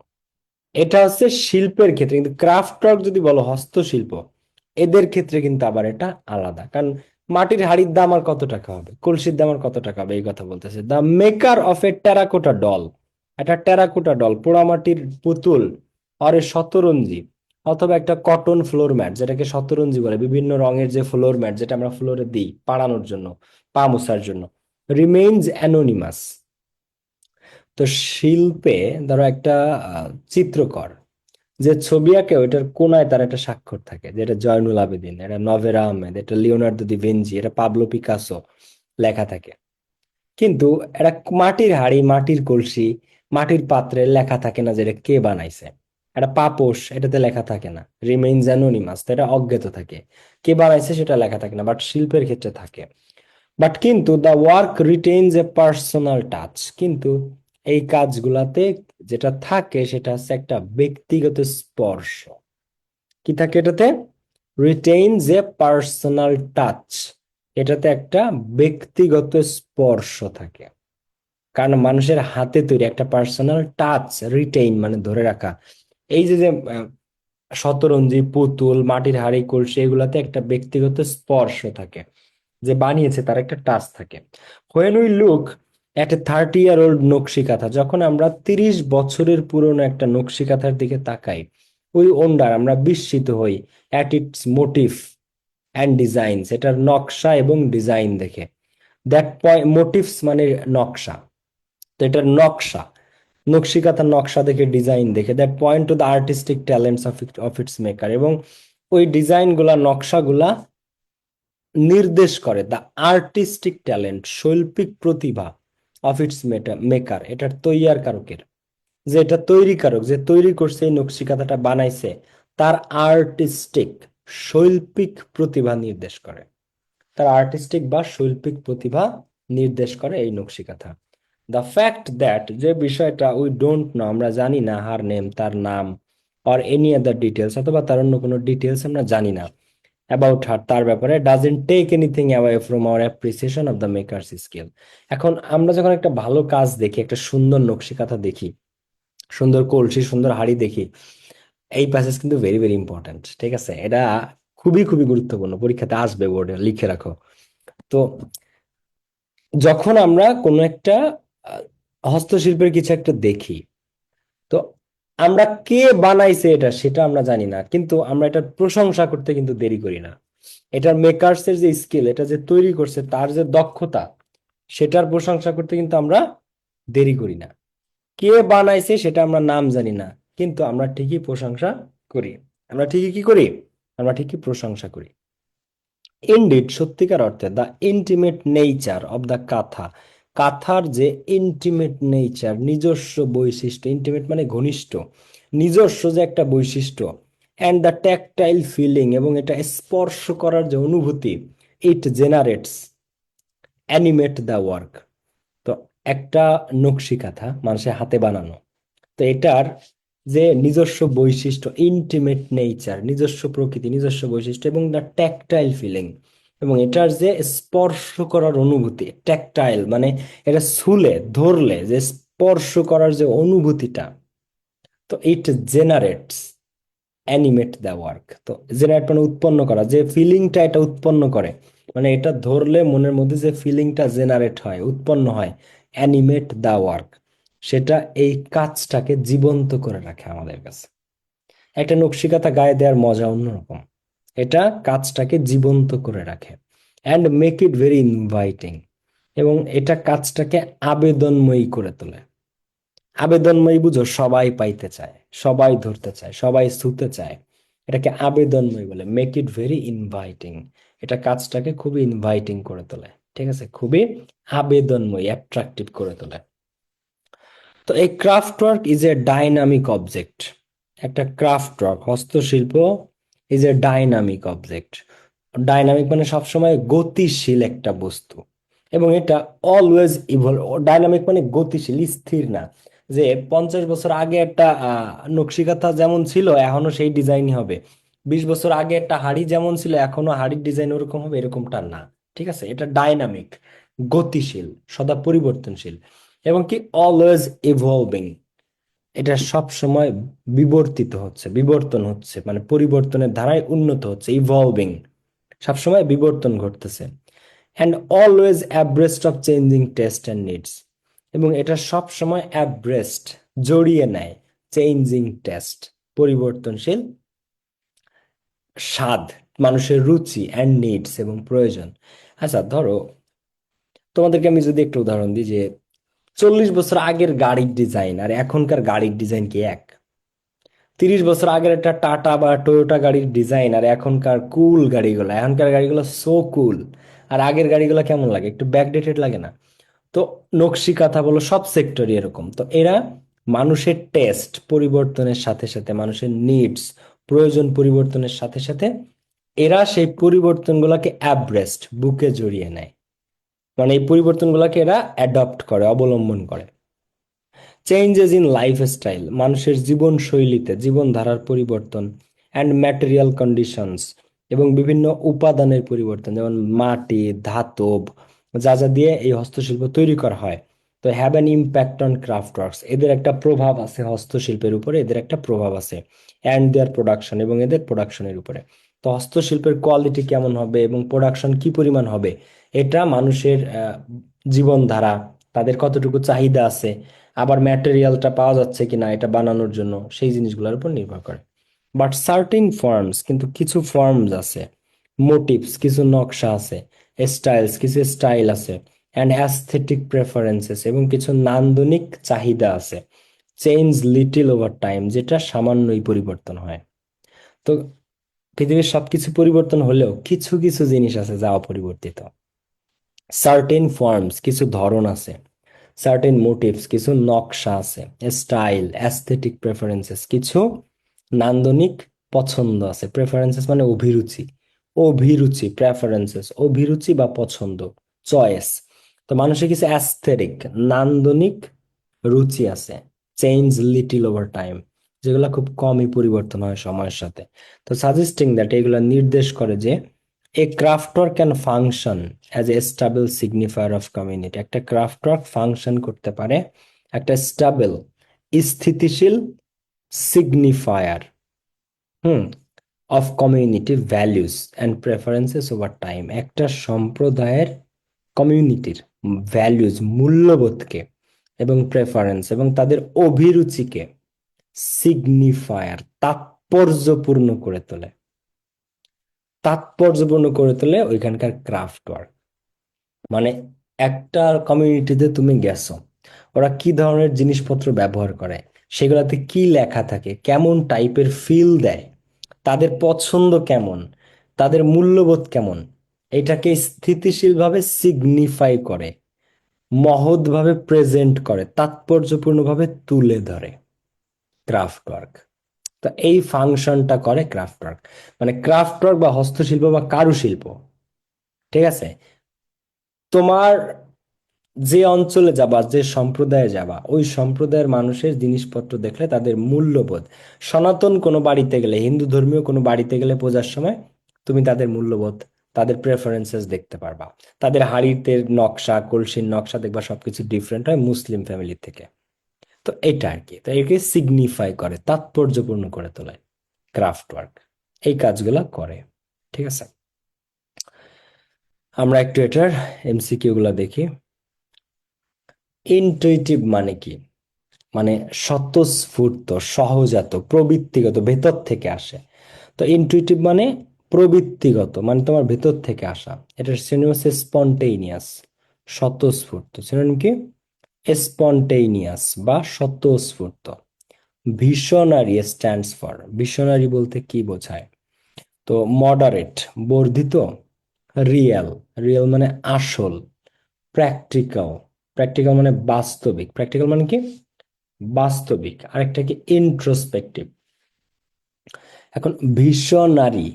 এটা হচ্ছে শিল্পের ক্ষেত্রে, কিন্তু ক্রাফট ওয়ার্ক যদি বলো হস্তশিল্প, এদের ক্ষেত্রে কিন্তু আবার এটা আলাদা। কারণ মাটির হাড়ির দাম আর কত টাকা হবে, কলসির দাম আর কত টাকা হবে, এই কথা বলতেছে। The maker of A terracotta doll, একটা টেরাকোটা ডল, পোড়ামাটির পুতুল, আর এ শতরঞ্জি, অথবা একটা কটন ফ্লোর ম্যাট, যেটাকে শতরঞ্জি বলে, বিভিন্ন রঙের যে ফ্লোর ম্যাট যেটা আমরা ফ্লোরে দিই পাড়ানোর জন্য, পা মোছার জন্য, রিমেইনস অ্যানোনিমাস। তো শিল্পে ধরো একটা চিত্রকর যে ছবি আঁকে, ওইটার কোনায় তার একটা স্বাক্ষর থাকে, যেটা জয়নুল আবেদিন, এটা নভেরা আহমেদ, এটা লিওনার্দো দি ভিঞ্চি, এটা পাবলো পিকাসো লেখা থাকে। কিন্তু এটা মাটির হাড়ি, মাটির কলসি, মাটির পাত্রে লেখা থাকে না যে এটা কে বানাইছে। এটা পাপোশ, এটাতে লেখা থাকে না, রিমেইনস অ্যানোনিমাস, এটা অজ্ঞাত থাকে, কে বানাইছে সেটা লেখা থাকে না। বাট শিল্পের ক্ষেত্রে থাকে। বাট কিন্তু the work retains a personal touch, কিন্তু এই কাজগুলাতে যেটা থাকে সেটা হচ্ছে একটা ব্যক্তিগত স্পর্শ। কি থাকে এটাতে? রিটেইনস এ পার্সোনাল টাচ, এটাতে একটা ব্যক্তিগত স্পর্শ থাকে। কারণ মানুষের হাতে তৈরি একটা পার্সোনাল টাচ, রিটেইন মানে ধরে রাখা। এই যে যে শতরঞ্জি, পুতুল, মাটির হাঁড়ি, কলসি, এগুলাতে একটা ব্যক্তিগত স্পর্শ থাকে, যে বানিয়েছে তার একটা টাচ থাকে। When we look at A 30-year-old নকশি কাঁথা, যখন আমরা 30 বছরের পুরনো একটা নকশি কাঁথার দিকে তাকাই, ওই ওন্ডার, আমরা বিস্মিত হই at its motive and design, এটার নকশা এবং ডিজাইন দেখে। দ্যাট মোটিভস মানে নকশা, তো এটার নকশা, নকশি কাঁথার নকশা দেখে, ডিজাইন দেখে, that point to the artistic talents of its maker, এবং ওই ডিজাইন গুলা, নকশাগুলা নির্দেশ করে দ্য আর্টিস্টিক ট্যালেন্ট, শৈল্পিক প্রতিভা, অফ ইটস মেকার, এটার তৈয়ার কারকের, যে এটা তৈরি কারক, যে তৈরি করছে এই নকশিকাঁথাটা বানাইছে, তার আর্টিস্টিক, শৈল্পিক প্রতিভা নির্দেশ করে, তার আর্টিস্টিক বা শৈল্পিক প্রতিভা নির্দেশ করে এই নকশিকাঁথা। দ্য ফ্যাক্ট দ্যাট, যে বিষয়টা উই ডোন্ট নো, আমরা জানি না, হার নেম, তার নাম, অর এনি আদার ডিটেলস, অথবা তার অন্য কোনো ডিটেলস আমরা জানি না, অ্যাবাউট হার, তার ব্যাপারে, doesn't take anything away from our appreciation of the maker's skill. এখন আমরা যখন একটা ভালো কাজ দেখি, একটা সুন্দর নকশিকাঁথা দেখি, সুন্দর কলসি, সুন্দর হাড়ি দেখি, এই প্যাসেজ কিন্তু ভেরি ভেরি ইম্পর্ট্যান্ট, ঠিক আছে? এটা খুবই খুবই গুরুত্বপূর্ণ, পরীক্ষাতে আসবে, বোর্ডে লিখে রাখো। তো যখন আমরা কোনো একটা আহ, হস্তশিল্পের কিছু একটা দেখি, তো আমরা কে বানাইছে এটা সেটা আমরা জানি না, কিন্তু আমরা এটার প্রশংসা করতে কিন্তু দেরি করি না। এটার মেকার্স এর যে স্কিল, এটা যে তৈরি করছে তার যে দক্ষতা, সেটার প্রশংসা করতে কিন্তু আমরা দেরি করি না। কে বানাইছে সেটা আমরা নাম জানি না, কিন্তু আমরা ঠিকই প্রশংসা করি। আমরা ঠিকই কি করি? আমরা ঠিকই প্রশংসা করি। ইনডিড, সত্যিকার অর্থে, the intimate nature of the কাঁথা, কাঁথার যে ইন্টিমেট নেচার, নিজস্ব বৈশিষ্ট্য, ইন্টিমেট মানে ঘনিষ্ঠ, নিজস্ব যে একটা বৈশিষ্ট্য, অ্যান্ড দ্য ট্যাকটাইল ফিলিং, এবং এটা স্পর্শ করার যে অনুভূতি, it generates animate the work. তো একটা নকশি কাঁথা মানুষের হাতে বানানো, তো এটার যে নিজস্ব বৈশিষ্ট্য, ইন্টিমেট নেচার, নিজস্ব প্রকৃতি, নিজস্ব বৈশিষ্ট্য, এবং দ্য ট্যাকটাইল ফিলিং, এবং এটার যে স্পর্শ করার অনুভূতি, ট্যাকটাইল মানে এটা ছুলে ধরলে যে স্পর্শ করার যে অনুভূতিটা, তো it generates animate the work. তো জেনারেট মানে উৎপন্ন করা, যে ফিলিংটা এটা উৎপন্ন করে, মানে এটা ধরলে মনের মধ্যে যে ফিলিংটা জেনারেট হয়, উৎপন্ন হয়, অ্যানিমেট দ্য ওয়ার্ক, সেটা এই কাজটাকে জীবন্ত করে রাখে আমাদের কাছে। একটা নকশিকাঁথা গায়ে দেওয়ার মজা অন্যরকম, এটা কাজটাকে জীবন্ত করে রাখে। And make it very inviting, এবং এটা কাজটাকে আবেদনময়ী করে তোলে। আবেদনময়ী বুঝো, সবাই পাইতে চায়, সবাই ধরতে চায়, সবাই ছুঁতে চায়, এটাকে আবেদনময়ী বলে। মেক ইট ভেরি ইনভাইটিং, এটা কাজটাকে খুবই ইনভাইটিং করে তোলে, ঠিক আছে, খুবই আবেদনময়ী, অ্যাট্রাকটিভ করে তোলে। তো এই craft work is a dynamic object, একটা ক্রাফট ওয়ার্ক, হস্তশিল্প, is a dynamic object. Dynamic মানে সবসময় গতিশীল একটা বস্তু, এবং এটা অলওয়েজ ইভলভ। ডাইনামিক মানে গতিশীল, স্থির না, যে 50 বছর আগে একটা নকশিকাঁথা যেমন ছিল এখনো সেই ডিজাইনই হবে, 20 বছর আগে একটা হাড়ি যেমন ছিল এখনো হাড়ির ডিজাইন ওরকম হবে, এরকমটা না। ঠিক আছে, এটা ডাইনামিক, গতিশীল, সদা পরিবর্তনশীল, এবং কি অলওয়েজ ইভলভিং। এটা সব সময় বিবর্তিত হচ্ছে, বিবর্তন হচ্ছে, মানে পরিবর্তনের ধারায় উন্নত হচ্ছে, ইভলভিং, সবসময় বিবর্তন ঘটতেছে। And always abreast of changing taste and needs, এবং এটা সব সময় অ্যাব্রেস্ট, জড়িয়ে নেয়, চেঞ্জিং টেস্ট, পরিবর্তনশীল স্বাদ, মানুষের রুচি অ্যান্ড নিডস এবং প্রয়োজন। আচ্ছা ধরো, তোমাদেরকে আমি যদি একটা উদাহরণ দিই যে 40 বছর আগের গাড়ির ডিজাইন আর এখনকার গাড়ির ডিজাইন কি এক? 30 বছর আগের একটা টাটা বা টয়োটা গাড়ির ডিজাইন আর এখনকার কুল গাড়িগুলো, এখনকার গাড়িগুলো সো কুল, আর আগের গাড়িগুলো কেমন লাগে? একটু ব্যাকডেটেড লাগে না? তো নকশি কাঁথা বলো, সব সেক্টরই এরকম। তো এরা মানুষের টেস্ট পরিবর্তনের সাথে সাথে, মানুষের নিডস, প্রয়োজন পরিবর্তনের সাথে সাথে এরা সেই পরিবর্তনগুলোকে অ্যাব্রেস্ট, বুকে জড়িয়ে নেয়, মানে এই পরিবর্তনগুলোকে এরা অ্যাডপ্ট করে, অবলম্বন করে। চেঞ্জেস ইন লাইফস্টাইল, মানুষের জীবনশৈলীতে জীবনধারার পরিবর্তন, অ্যান্ড ম্যাটেরিয়াল কন্ডিশনস, এবং বিভিন্ন উপাদানের পরিবর্তন, যেমন মাটি, ধাতব, যা যা দিয়ে এই হস্তশিল্প তৈরি করা হয়। তো have an impact on craft works, এদের একটা প্রভাব আছে হস্তশিল্পের উপরে, এদের একটা প্রভাব আছে, অ্যান্ড দেয়ার প্রোডাকশন, এবং এদের প্রোডাকশনের উপরে। তো হস্তশিল্পের কোয়ালিটি কেমন হবে এবং প্রোডাকশন কি পরিমাণ হবে, এটা মানুষের জীবনধারা, তাদের কতটুকু চাহিদা আছে, আবার ম্যাটেরিয়ালটা পাওয়া যাচ্ছে কিনা এটা বানানোর জন্য, সেই জিনিসগুলোর উপর নির্ভর করে। বাট সার্টিন ফর্মস, কিন্তু কিছু ফর্মস আছে, মোটিভস, কিছু নকশা আছে, স্টাইলস, কিছু স্টাইল আছে, অ্যান্ড অ্যাস্থেটিক প্রেফারেন্সেস, এবং কিছু নান্দনিক চাহিদা আছে, চেঞ্জ লিটিল ওভার টাইম, যেটা সামান্যই পরিবর্তন হয়। তো পৃথিবীর সবকিছু পরিবর্তন হলেও কিছু কিছু জিনিস আছে যা অপরিবর্তিত। সার্টেন ফর্মস, কিছু ধরন আছে, সার্টেন মোটিভস, কিছু নকশা আছে, স্টাইল, অ্যাস্থেটিক প্রেফারেন্সেস, কিছু নান্দনিক পছন্দ আছে। প্রেফারেন্সেস মানে অভিরুচি, অভিরুচি, প্রেফারেন্সেস অভিরুচি বা পছন্দ, চয়েস। তো মানুষের কিছু অ্যাস্থেটিক, নান্দনিক রুচি আছে, চেঞ্জ লিটিল ওভার টাইম, যেগুলো খুব কমই পরিবর্তন হয় সময়ের সাথে। তো সাজেস্টিং দ্যাট, এগুলো নির্দেশ করে যে a craftwork can function as a stable signifier of community, একটা ক্রাফটওয়ার্ক ফাংশন করতে পারে একটা স্টেবল, স্থিতিশীল signifier, hmm, of community values and preferences over time, একটা সম্প্রদায়ের, কমিউনিটির ভ্যালুজ, মূল্যবোধকে, এবং প্রেফারেন্স এবং তাদের অভিরুচিকে সিগনিফায়ার, তাৎপর্যপূর্ণ করে তোলে, তাৎপর্যপূর্ণ করে তোলে ওইখানকার ক্রাফট ওয়ার্ক। মানে একটা কমিউনিটিতে তুমি গেছো, ওরা কি ধরনের জিনিসপত্র ব্যবহার করে, সেগুলাতে কি লেখা থাকে, কেমন টাইপের ফিল দেয়, তাদের পছন্দ কেমন, তাদের মূল্যবোধ কেমন, এটাকে স্থিতিশীলভাবে সিগনিফাই করে, মহৎভাবে প্রেজেন্ট করে, তাৎপর্যপূর্ণভাবে তুলে ধরে ক্রাফট ওয়ার্ক। তো এই ফাংশনটা করে ক্রাফট ওয়ার্ক। মানে ক্রাফট ওয়ার্ক বা হস্তশিল্প বা কারুশিল্প, ঠিক আছে, তোমার যে অঞ্চলে যাবা, যে সম্প্রদায়ে যাবা, ওই সম্প্রদায়ের মানুষের জিনিসপত্র দেখলে তাদের মূল্যবোধ, সনাতন কোনো বাড়িতে গেলে, হিন্দু ধর্মীয় কোনো বাড়িতে গেলে পূজার সময় তুমি তাদের মূল্যবোধ, তাদের প্রেফারেন্সেস দেখতে পারবা। তাদের হাঁড়িতে নকশা, কলসির নকশা দেখবা সবকিছু ডিফারেন্ট হয় মুসলিম ফ্যামিলি থেকে। তো এটা আর কি, তো একে সিগনিফাই করে, তাৎপর্যপূর্ণ করে তোলে ক্রাফট ওয়ার্ক, এই কাজগুলা করে। ঠিক আছে, আমরা একটু এটার এমসিকিউ গুলা দেখি। ইনটুইটিভ মানে কি? মানে স্বতঃস্ফূর্ত, সহজাত, প্রবৃত্তিগত, ভেতর থেকে আসে। তো ইনটুইটিভ মানে প্রবৃত্তিগত, মানে তোমার ভেতর থেকে আসা। এটার সিনোনিম হচ্ছে স্পন্টেনিয়াস, স্বতঃস্ফূর্ত। সিনোনিম কি? স্পন্টেনিয়াস বা স্বতঃস্ফূর্ত। ভিশনারি স্ট্যান্ডস ফর, ভিশনারি বলতে কি বোঝায়? তো মডারেট, বর্ধিত, রিয়েল, রিয়েল মানে আসল, প্র্যাকটিক্যাল, প্র্যাকটিক্যাল মানে বাস্তবিক, প্র্যাকটিক্যাল মানে কি? বাস্তবিক। আরেকটা কি? ইন্ট্রোস্পেক্টিভ। এখন ভিশনারি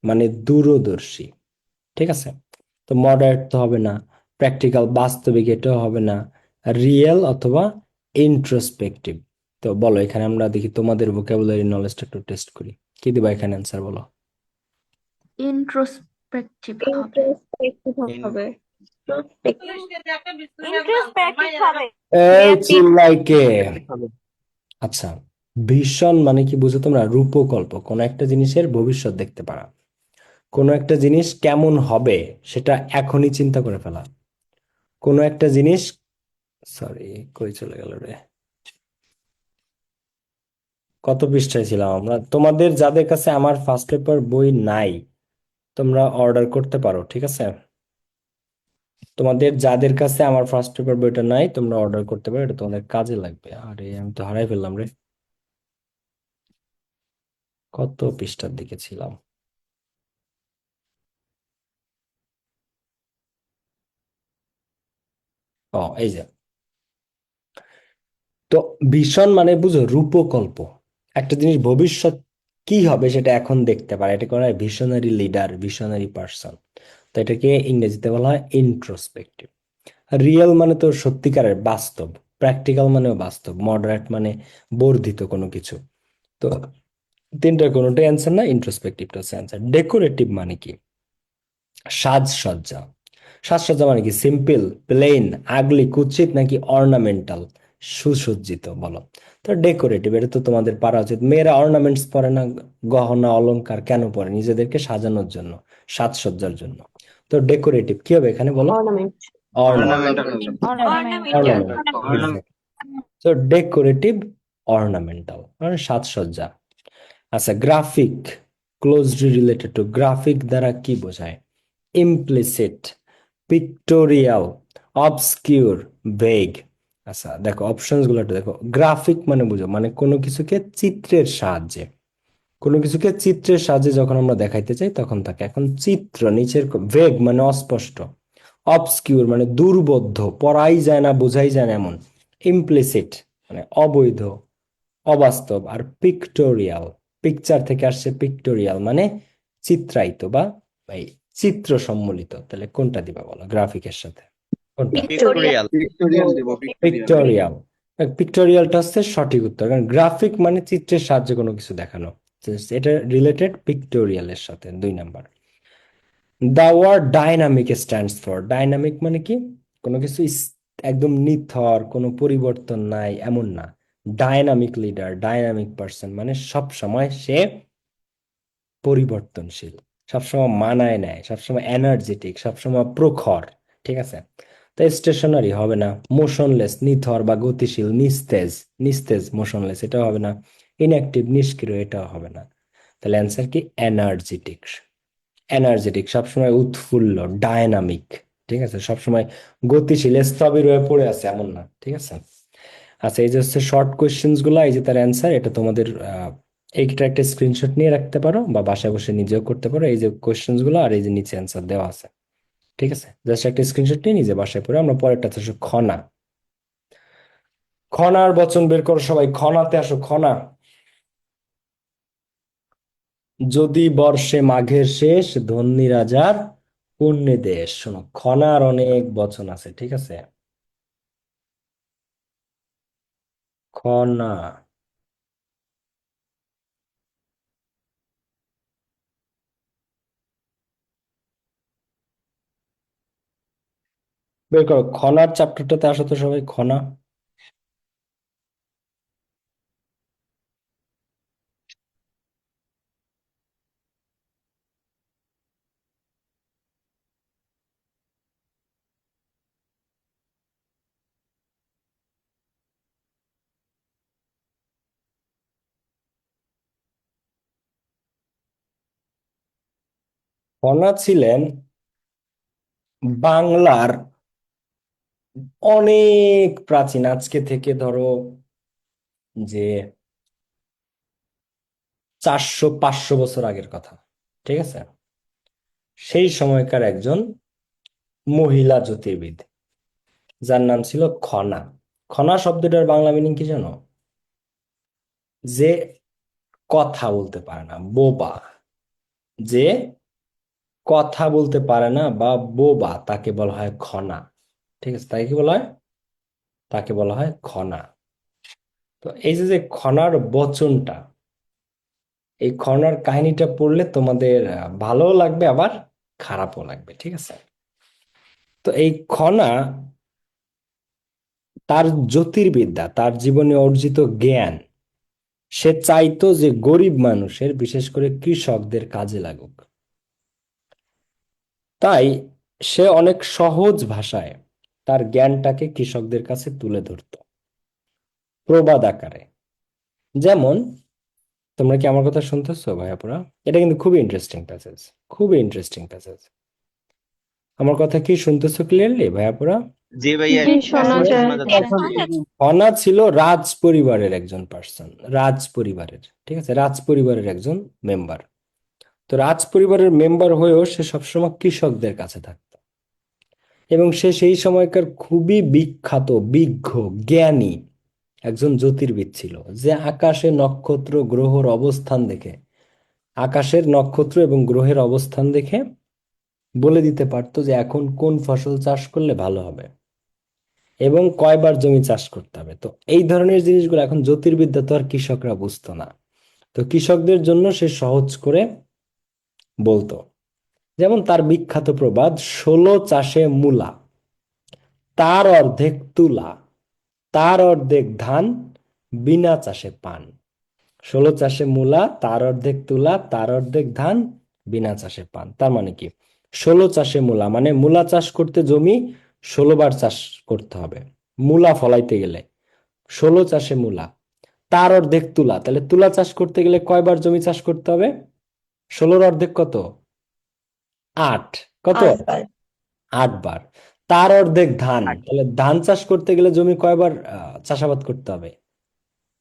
মানে দূরদর্শী, ঠিক আছে। তো মডারেট তো হবে না, প্র্যাকটিক্যাল বাস্তবিক এটাও হবে না, রিয়েল অথবা ইন্ট্রোস্পেক্টিভ। তো বলো, এখানে আমরা দেখি তোমাদের ভোকাবুলারি নলেজটা একটু টেস্ট করি। কি দিবা এখানে অ্যান্সার বলো? ইন্ট্রোস্পেক্টিভ হবে। ইন্ট্রোস্পেক্টিভ হবে। ইন্ট্রোস্পেক্টিভ হবে। এই মেয়াদ চিল্লাইকে। হবে। আচ্ছা, ভীষণ মানে কি বুঝো তোমরা? রূপকল্প, কোনো একটা জিনিসের ভবিষ্যৎ দেখতে পারা, কোনো একটা জিনিস কেমন হবে সেটা এখনই চিন্তা করে ফেলা, কোনো একটা জিনিস, সরি কই চলে গেল রে, কত পৃষ্ঠায় ছিলাম আমরা? তোমাদের যাদের কাছে আমার ফার্স্ট পেপার বই নাই, তোমরা অর্ডার করতে পারো, ঠিক আছে? তোমাদের যাদের কাছে আমার ফার্স্ট পেপার বইটা নাই, তোমরা অর্ডার করতে পারো, এটা তোমাদের কাজে লাগবে। আরে আমি তো হারাই ফেললাম রে, কত পৃষ্ঠার দিকে ছিলাম। ও এই যে, তো ভীষণ মানে বুঝো রূপকল্প, একটা জিনিস ভবিষ্যৎ কি হবে সেটা এখন দেখতে পারে, এটা করা হয় ভিশনারি লিডার, ভিশনারি পার্সন। তো এটাকে ইংরেজিতে বলা হয় ইন্ট্রোস্পেক্টিভ। রিয়েল মানে তো সত্যিকারের বাস্তব, প্র্যাকটিক্যাল মানেও বাস্তব, মডারেট মানে বর্ধিত কোনো কিছু। তো তিনটার কোনোটাই অ্যান্সার না, ইন্ট্রোস্পেক্টিভটা হচ্ছে অ্যান্সার। ডেকোরেটিভ মানে কি? সাজসজ্জা। সাজসজ্জা মানে কি? সিম্পল, প্লেন, আগলি, কুৎসিত, নাকি অর্নামেন্টাল, সুসজ্জিত? বলো। তো ডেকোরেটিভ, এটা তো তোমাদের পারা উচিত। মেয়েরা অর্নামেন্টস পরে না, গহনা অলংকার কেন পরে? নিজেদেরকে সাজানোর জন্য, সাজসজ্জার জন্য। তো ডেকোরেটিভ কি হবে এখানে বলো? অর্নামেন্ট। অর্নামেন্ট। অর্নামেন্টাল হবে। অর্নামেন্টাল। অর্নামেন্ট, তো ডেকোরেটিভ, অর্নামেন্টাল মানে সাজসজ্জা। আচ্ছা, graphic, closely related to. Graphic দ্বারা কি বোঝায়? Implicit, pictorial, obscure, vague. আচ্ছা দেখো অপশনস গুলো একটু দেখো। গ্রাফিক মানে বুঝো মানে কোনো কিছুকে চিত্রের সাহায্যে, কোনো কিছুকে চিত্রের সাহায্যে যখন আমরা দেখাইতে চাই তখন তাকে এখন চিত্র নিচের। ভেগ মানে অস্পষ্ট, অবসকিউর মানে দুর্বোধ্য, পড়াই যায় না, বোঝাই যায় না এমন। ইমপ্লিসিট মানে অবৈধ, অবাস্তব। আর পিক্টোরিয়াল, পিকচার থেকে আসছে, পিক্টোরিয়াল মানে চিত্রায়িত বা এই চিত্র সম্বলিত। তাহলে কোনটা দিবা বলো গ্রাফিকের সাথে? কোনটা? পিক্টোরিয়াল। পিক্টোরিয়াল। পিক্টোরিয়াল দেব, পিক্টোরিয়াল। পিক্টোরিয়াল। পিক্টোরিয়ালটা হচ্ছে সঠিক উত্তর, কারণ গ্রাফিক মানে চিত্রের সাহায্যে কোনো কিছু দেখানো। তো এটা রিলেটেড পিক্টোরিয়ালের সাথে, 2 number. The word dynamic stands for. Dynamic মানে কি? কোনো কিছু একদম নিথর, কোনো পরিবর্তন নাই এমন না। ডাইনামিক লিডার, ডাইনামিক পার্সন মানে সব সময় সে পরিবর্তনশীল, সবসময় মানায় নেয়, সবসময় এনার্জেটিক, সবসময় প্রখর, ঠিক আছে? তো স্টেশনারি হবে না। মোশনলেস, নিথর বা গতিশীল। নিস্তেজ, নিস্তেজ মোশনলেস, এটাও হবে না। ইনঅ্যাক্টিভ, নিষ্ক্রিয়, এটাও হবে না। তাহলে অ্যান্সার কি? এনার্জেটিক। এনার্জেটিক সবসময় উৎফুল্ল, ডায়নামিক, ঠিক আছে? সবসময় গতিশীল, স্থবির হয়ে পড়ে আছে এমন না, ঠিক আছে? আচ্ছা, এই যে হচ্ছে শর্ট কোয়েশ্চেন্স গুলো, এই যে তার অ্যান্সার, এটা তোমাদের এইটা একটা স্ক্রিনশট নিয়ে রাখতে পারো বা বাসায় বসে নিজেও করতে পারো। এই যে কোয়েশ্চেন্স গুলো আর এই যে নিচে অ্যান্সার দেওয়া আছে, ঠিক আছে? জাস্ট একটা স্ক্রিনশট নিয়ে নিজে বাসায় পড়ে। আমরা পরেরটা হচ্ছে খনা। খনার বচন বের করো সবাই, খনাতে আসো, খনা। যদি বর্ষে মাঘের শেষ, ধন্যী রাজার পুণ্যে দেশ। শোনো, খনার অনেক বচন আছে, ঠিক আছে? খনা, বের করো। খনার চ্যাপ্টারটাতে আসো তো সবাই, খনা। খনা ছিলেন বাংলার অনেক প্রাচীন, আজকে থেকে ধরো যে 400-500 বছর আগের কথা, ঠিক আছে? সেই সময়কার একজন মহিলা জ্যোতির্বিদ, যার নাম ছিল খনা। খনা শব্দটার বাংলা মিনিং কি জানো? যে কথা বলতে পারে না, বোবা। যে কথা বলতে পারে না বা বোবা, তাকে বলা হয় খনা, ঠিক আছে? তাকে কি বলা হয়? তাকে বলা হয় খনা। তো এই যে যে খনার বচনটা, এই খনার কাহিনীটা পড়লে তোমাদের ভালোও লাগবে আবার খারাপও লাগবে, ঠিক আছে? তো এই খনা তার জ্যোতির্বিদ্যা, তার জীবনে অর্জিত জ্ঞান, সে চাইতো যে গরিব মানুষের, বিশেষ করে কৃষকদের কাজে লাগুক। তাই সে অনেক সহজ ভাষায় তার জ্ঞানটাকে কৃষকদের কাছে তুলে ধরতো প্রবাদ আকারে। যেমন, তোমরা কি আমার কথা শুনতেছো ভাইয়াপুরা? এটা কিন্তু খুবই ইন্টারেস্টিং প্যাসেজ, খুবই ইন্টারেস্টিং প্যাসেজ। আমার কথা কি শুনতেছো ক্লিয়ারলি ভাইয়াপুরা? জি ভাইয়া, জি, শোনা শোনা যাচ্ছে। যাচ্ছে। অনা ছিল রাজ পরিবারের একজন পার্সন, রাজ পরিবারের, ঠিক আছে, রাজ পরিবারের একজন মেম্বার। তো রাজ পরিবারের মেম্বার হয়েও সে সবসময় কৃষকদের কাছে থাকতো, এবং সে সেই সময়কার খুবই বিখ্যাত, বিজ্ঞ, জ্ঞানী একজন জ্যোতির্বিদ ছিল, যে আকাশে নক্ষত্র গ্রহর অবস্থান দেখে, আকাশের নক্ষত্র এবং গ্রহের অবস্থান দেখে বলে দিতে পারতো যে এখন কোন ফসল চাষ করলে ভালো হবে এবং কয়বার জমি চাষ করতে হবে। তো এই ধরনের জিনিসগুলো এখন জ্যোতির্বিদ্যা তো আর কৃষকরা বুঝতো না, তো কৃষকদের জন্য সে সহজ করে বলতো। যেমন তার বিখ্যাত প্রবাদ, 16 চাষে মূলা, তার অর্ধেক তুলা, তার অর্ধেক ধান, বিনা চাষে পান। 16 চাষে মূলা, তার অর্ধেক তুলা, তার অর্ধেক ধান, বিনা চাষে পান। তার মানে কি? 16 চাষে মূলা মানে মূলা চাষ করতে জমি 16 বার চাষ করতে হবে মূলা ফলাইতে গেলে। 16 চাষে মূলা, তার অর্ধেক তুলা, তাহলে তুলা চাষ করতে গেলে কয়বার জমি চাষ করতে হবে? 16-র অর্ধেক কত? 8। কত? 8 বার। তার অর্ধেক ধান, তাহলে ধান চাষ করতে গেলে জমি কয়বার চাষাবাদ করতে হবে?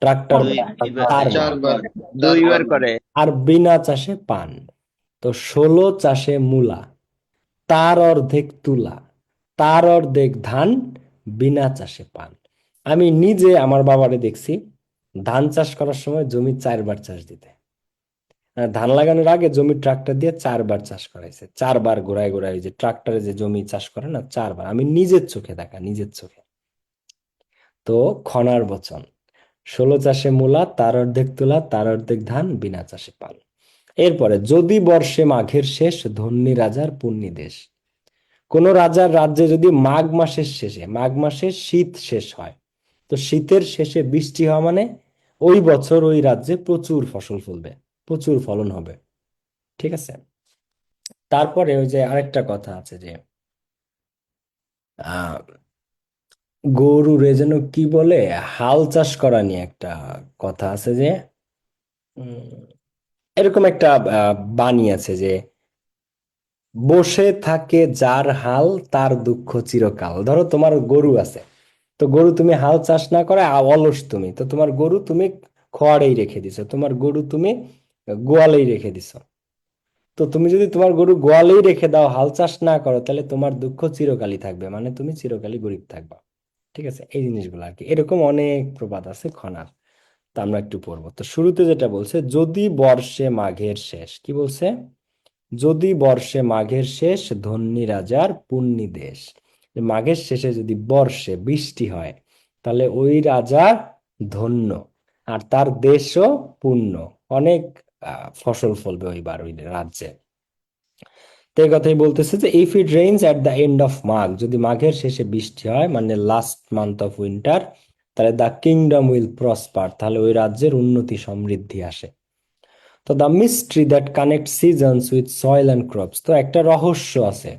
ট্রাক্টর দুইবার, 4 বার। 2বার করে। আর বিনা চাষে পান। তো 16 চাষে মূলা, তার অর্ধেক তুলা, তার অর্ধেক ধান, বিনা চাষে পান। আমি নিজে আমার বাবারে দেখছি ধান চাষ করার সময় জমি 4 বার চাষ দিতে। ধান লাগানোর আগে জমি ট্রাক্টর দিয়ে 4 বার চাষ করাইছে, 4 বার ঘোরায় ঘোরায়, ওই যে ট্রাক্টরে যে জমি চাষ করে না, 4 বার। আমি নিজের চোখে দেখা, নিজের চোখে। তো খনার বচন, 16 চাষে মূলা, তার অর্ধেক তুলা, তার অর্ধেক ধান, বিনা চাষে পান। এরপরে, যদি বর্ষে মাঘের শেষ, ধন্যী রাজার পুণ্যি দেশ। কোন রাজার রাজ্যে যদি মাঘ মাসের শেষে, মাঘ মাসে শীত শেষ হয়, তো শীতের শেষে বৃষ্টি হওয়া মানে ওই বছর ওই রাজ্যে প্রচুর ফসল ফলবে, প্রচুর ফলন হবে, ঠিক আছে? তারপরে ওই যে আরেকটা কথা আছে যে আহ গরুরে যেন কি বলে, হাল চাষ করা নিয়ে একটা কথা আছে যে উম, এরকম একটা বাণী আছে যে, বসে থাকে যার হাল তার দুঃখ চিরকাল। ধরো তোমার গরু আছে, তো গরু তুমি হাল চাষ না করে অলস তুমি, তো তোমার গরু তুমি খোয়াড়েই রেখে দিছো, তোমার গরু তুমি গোয়ালেই রেখে দিছো। তো তুমি যদি তোমার গরু গোয়ালেই রেখে দাও, হাল চাষ না করো, তাহলে তোমার দুঃখ চিরকালই থাকবে, মানে তুমি চিরকালই গরিব থাকবা, ঠিক আছে? এই জিনিসগুলো আর কি, এরকম অনেক প্রবাদ আছে খনার। তা আমরা একটু পড়বো। তো শুরুতে যেটা বলছে, যদি বর্ষে মাঘের শেষ, কি বলছে? যদি বর্ষে মাঘের শেষ, ধন্যী রাজার পুণ্যি দেশ। যে মাঘের শেষে যদি বর্ষে বৃষ্টি হয়, তাহলে ওই রাজা ধন্য, আর তার দেশও পুণ্য, অনেক ফসল ফলবে ওইবার ওই রাজ্যে। তো এই কথাই বলতেছে যে, if it rains at the end of মাঘ, যদি মাঘের শেষে বৃষ্টি হয় মানে লাস্ট মান্থ অফ উইন্টার, তাহলে দ্য কিংডম উইল প্রসপার, তাহলে ওই রাজ্যের উন্নতি সমৃদ্ধি আসে। তো the mystery that connect seasons with soil and crops, তো একটা রহস্য আছে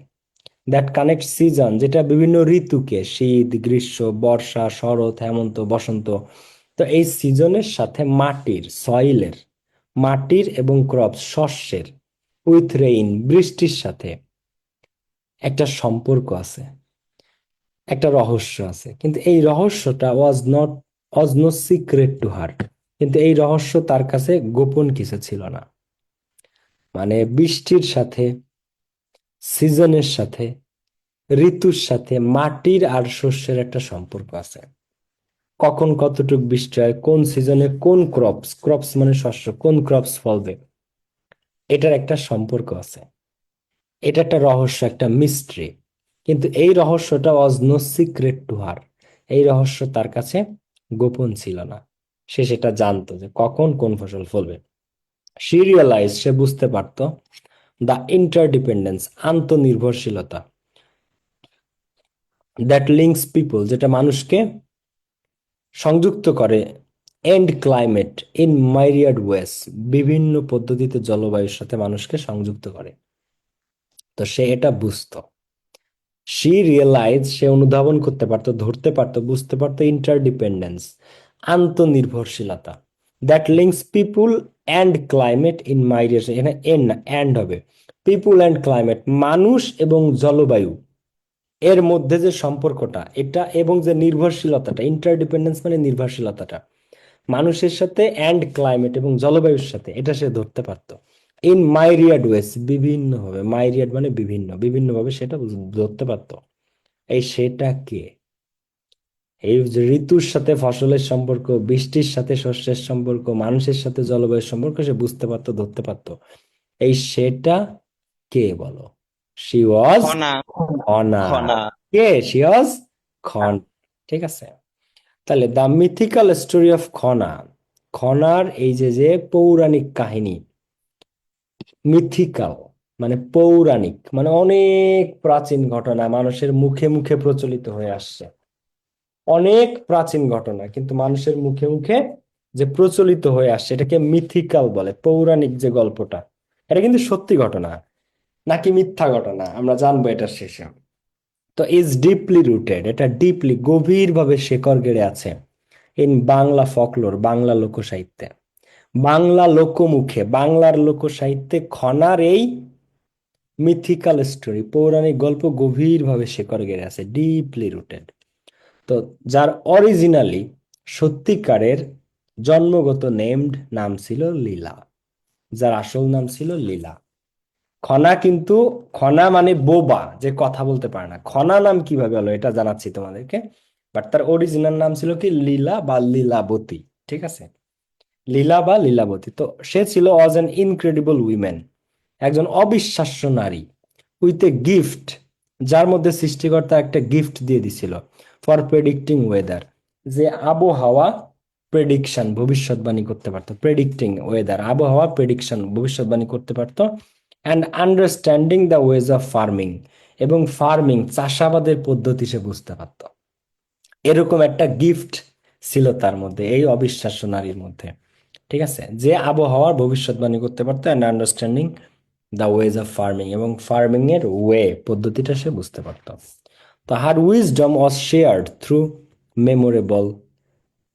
দ্যাট কানেক্ট সিজন, যেটা বিভিন্ন ঋতুকে, শীত, গ্রীষ্ম, বর্ষা, শরৎ, হেমন্ত, বসন্ত, তো এই সিজনের সাথে মাটির, সয়েলের, মাটির এবং ক্রপস, শস্যের, উইথ রেইন, বৃষ্টির সাথে একটা সম্পর্ক আছে, একটা রহস্য আছে। কিন্তু এই রহস্যটা was no secret to her, কিন্তু এই রহস্য তার কাছে গোপন কিছু ছিল না। মানে বৃষ্টির সাথে, সিজনের সাথে, ঋতুর সাথে মাটির আর শস্যের একটা সম্পর্ক আছে। কখন কতটুক বৃষ্টি হয়, কোন সিজনে কোন ক্রপস, ক্রপস মানে শস্য, কোন ক্রপস ফলবে, এটার একটা সম্পর্ক আছে। এটা একটা রহস্য, একটা মিস্ট্রি। কিন্তু এই রহস্যটা was no secret to her, এই রহস্য তার কাছে গোপন ছিল না। সে সেটা জানতো যে কখন কোন ফসল ফলবে। সে রিয়েলাইজ, সে বুঝতে পারতো দ্য ইন্টারডিপেন্ডেন্স, আন্তনির্ভরশীলতা, দ্যাট লিঙ্কস পিপল, যেটা মানুষকে সংযুক্ত করে, এন্ড ক্লাইমেট ইন মাইরিয়াড ওয়েস, বিভিন্ন পদ্ধতিতে জলবায়ুর সাথে মানুষকে সংযুক্ত করে। তো সে এটা বুঝতো। সে রিয়েলাইজ, সে অনুধাবন করতে পারতো, ধরতে পারতো, বুঝতে পারতো ইন্টারডিপেন্ডেন্স, আন্তনির্ভরশীলতা, that links people and climate in migration. এখানে এন না, অ্যান্ড হবে। পিপুল অ্যান্ড ক্লাইমেট, মানুষ এবং জলবায়ু এর মধ্যে যে সম্পর্কটা এটা, এবং যে নির্ভরশীলতাটা, ইন্টারডিপেন্ডেন্স মানে নির্ভরশীলতাটা মানুষের সাথে, অ্যান্ড ক্লাইমেট এবং জলবায়ুর সাথে, এটা সে ধরতে পারতো। ইন মাইরিয়াড ওয়েস, বিভিন্ন ভাবে, মাইরিয়াড মানে বিভিন্ন, বিভিন্ন ভাবে সেটা ধরতে পারতো। এই সেটা কে? এই যে ঋতুর সাথে ফসলের সম্পর্ক, বৃষ্টির সাথে শস্যের সম্পর্ক, মানুষের সাথে জলবায়ুর সম্পর্ক সে বুঝতে পারতো, ধরতে পারতো। এই সেটা কে বলো? She was Khana Khana. খনা কে? She was Khana. ঠিক আছে। তাহলে the mythical story of Khana, খনার এই যে যে পৌরাণিক কাহিনী, মিথিক্যাল মানে পৌরাণিক, মানে অনেক প্রাচীন ঘটনা, মানুষের মুখে মুখে প্রচলিত হয়ে আসছে। অনেক প্রাচীন ঘটনা কিন্তু মানুষের মুখে মুখে যে প্রচলিত হয়ে আসছে, এটাকে মিথিক্যাল বলে। পৌরাণিক যে গল্পটা, এটা কিন্তু সত্যি ঘটনা নাকি মিথ্যা ঘটনা আমরা জানবো এটার শেষে। তো ইজ ডিপলি রুটেড, এটা ডিপলি, গভীরভাবে শেকড় গেড়ে আছে ইন বাংলা ফকলোর, বাংলা লোকসাহিত্যে, বাংলা লোকমুখে, বাংলার লোকসাহিত্যে খনার এই মিথিক্যাল স্টোরি, পৌরাণিক গল্প গভীরভাবে শেকড় গেড়ে আছে, ডিপলি রুটেড। তো যার অরিজিনালি, সত্যিকারের জন্মগত নেমড নাম ছিল লীলা, যার আসল নাম ছিল লীলা। খনা কিন্তু, খনা মানে বোবা, যে কথা বলতে পারে না। খনা নাম কিভাবে হলো এটা জানাচ্ছি তোমাদেরকে, বাট তার অরিজিনাল নাম ছিল কি? লীলা বা লীলাবতী। ঠিক আছে, লীলা বা লীলাবতী। তো সে ছিল ওয়াজ অ্যান ইনক্রেডিবল উইমেন, একজন অবিশ্বাস্য নারী, উইথ এ গিফট, যার মধ্যে সৃষ্টিকর্তা একটা গিফট দিয়ে দিছিল, ফর প্রেডিক্টিং ওয়েদার, যে আবহাওয়া প্রেডিকশন, ভবিষ্যৎবাণী করতে পারতো। প্রেডিক্টিং ওয়েদার, আবহাওয়া প্রেডিকশন, ভবিষ্যৎবাণী করতে পারতো। And understanding the ways of farming, এবং ফার্মিং, চাষাবাদের পদ্ধতি সে বুঝতে পারতো। এরকম একটা গিফট ছিল তার মধ্যে, এই অবিশ্বাস্য নারীর মধ্যে। ঠিক আছে, যে আবহাওয়ার ভবিষ্যৎবাণী করতে পারতো, and understanding the ways of farming, এবং ফার্মিং এর পদ্ধতিটা সে বুঝতে পারতো। তো her wisdom was shared through memorable,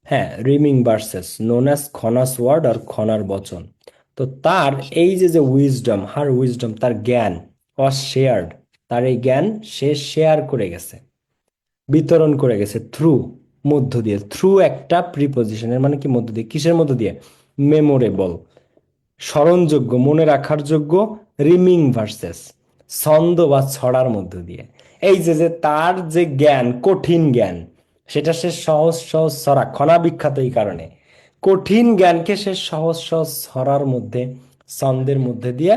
হ্যাঁ, rhyming verses known as Khana's word আর খনার বচন। তো তার এই যে যে উইজডম, হার উইজডম, তার জ্ঞান, ওয়াজ শেয়ার্ড, তার এই জ্ঞান সে শেয়ার করে গেছে, বিতরণ করে গেছে, থ্রু, মধ্য দিয়ে। থ্রু একটা প্রিপজিশনের মানে কি? মধ্য দিয়ে। কিসের মধ্য দিয়ে? মেমোরেবল, স্মরণযোগ্য, মনে রাখার যোগ্য, রিমিং ভার্সেস, ছন্দ বা ছড়ার মধ্য দিয়ে। এই যে যে তার যে জ্ঞান, কঠিন জ্ঞান, সেটা সে সহজ সহজ ছড়া, খনা বিখ্যাত এই কারণে, কঠিন জ্ঞানকে সে সহজ সহজ ছড়ার মধ্যে, ছন্দের মধ্যে দিয়ে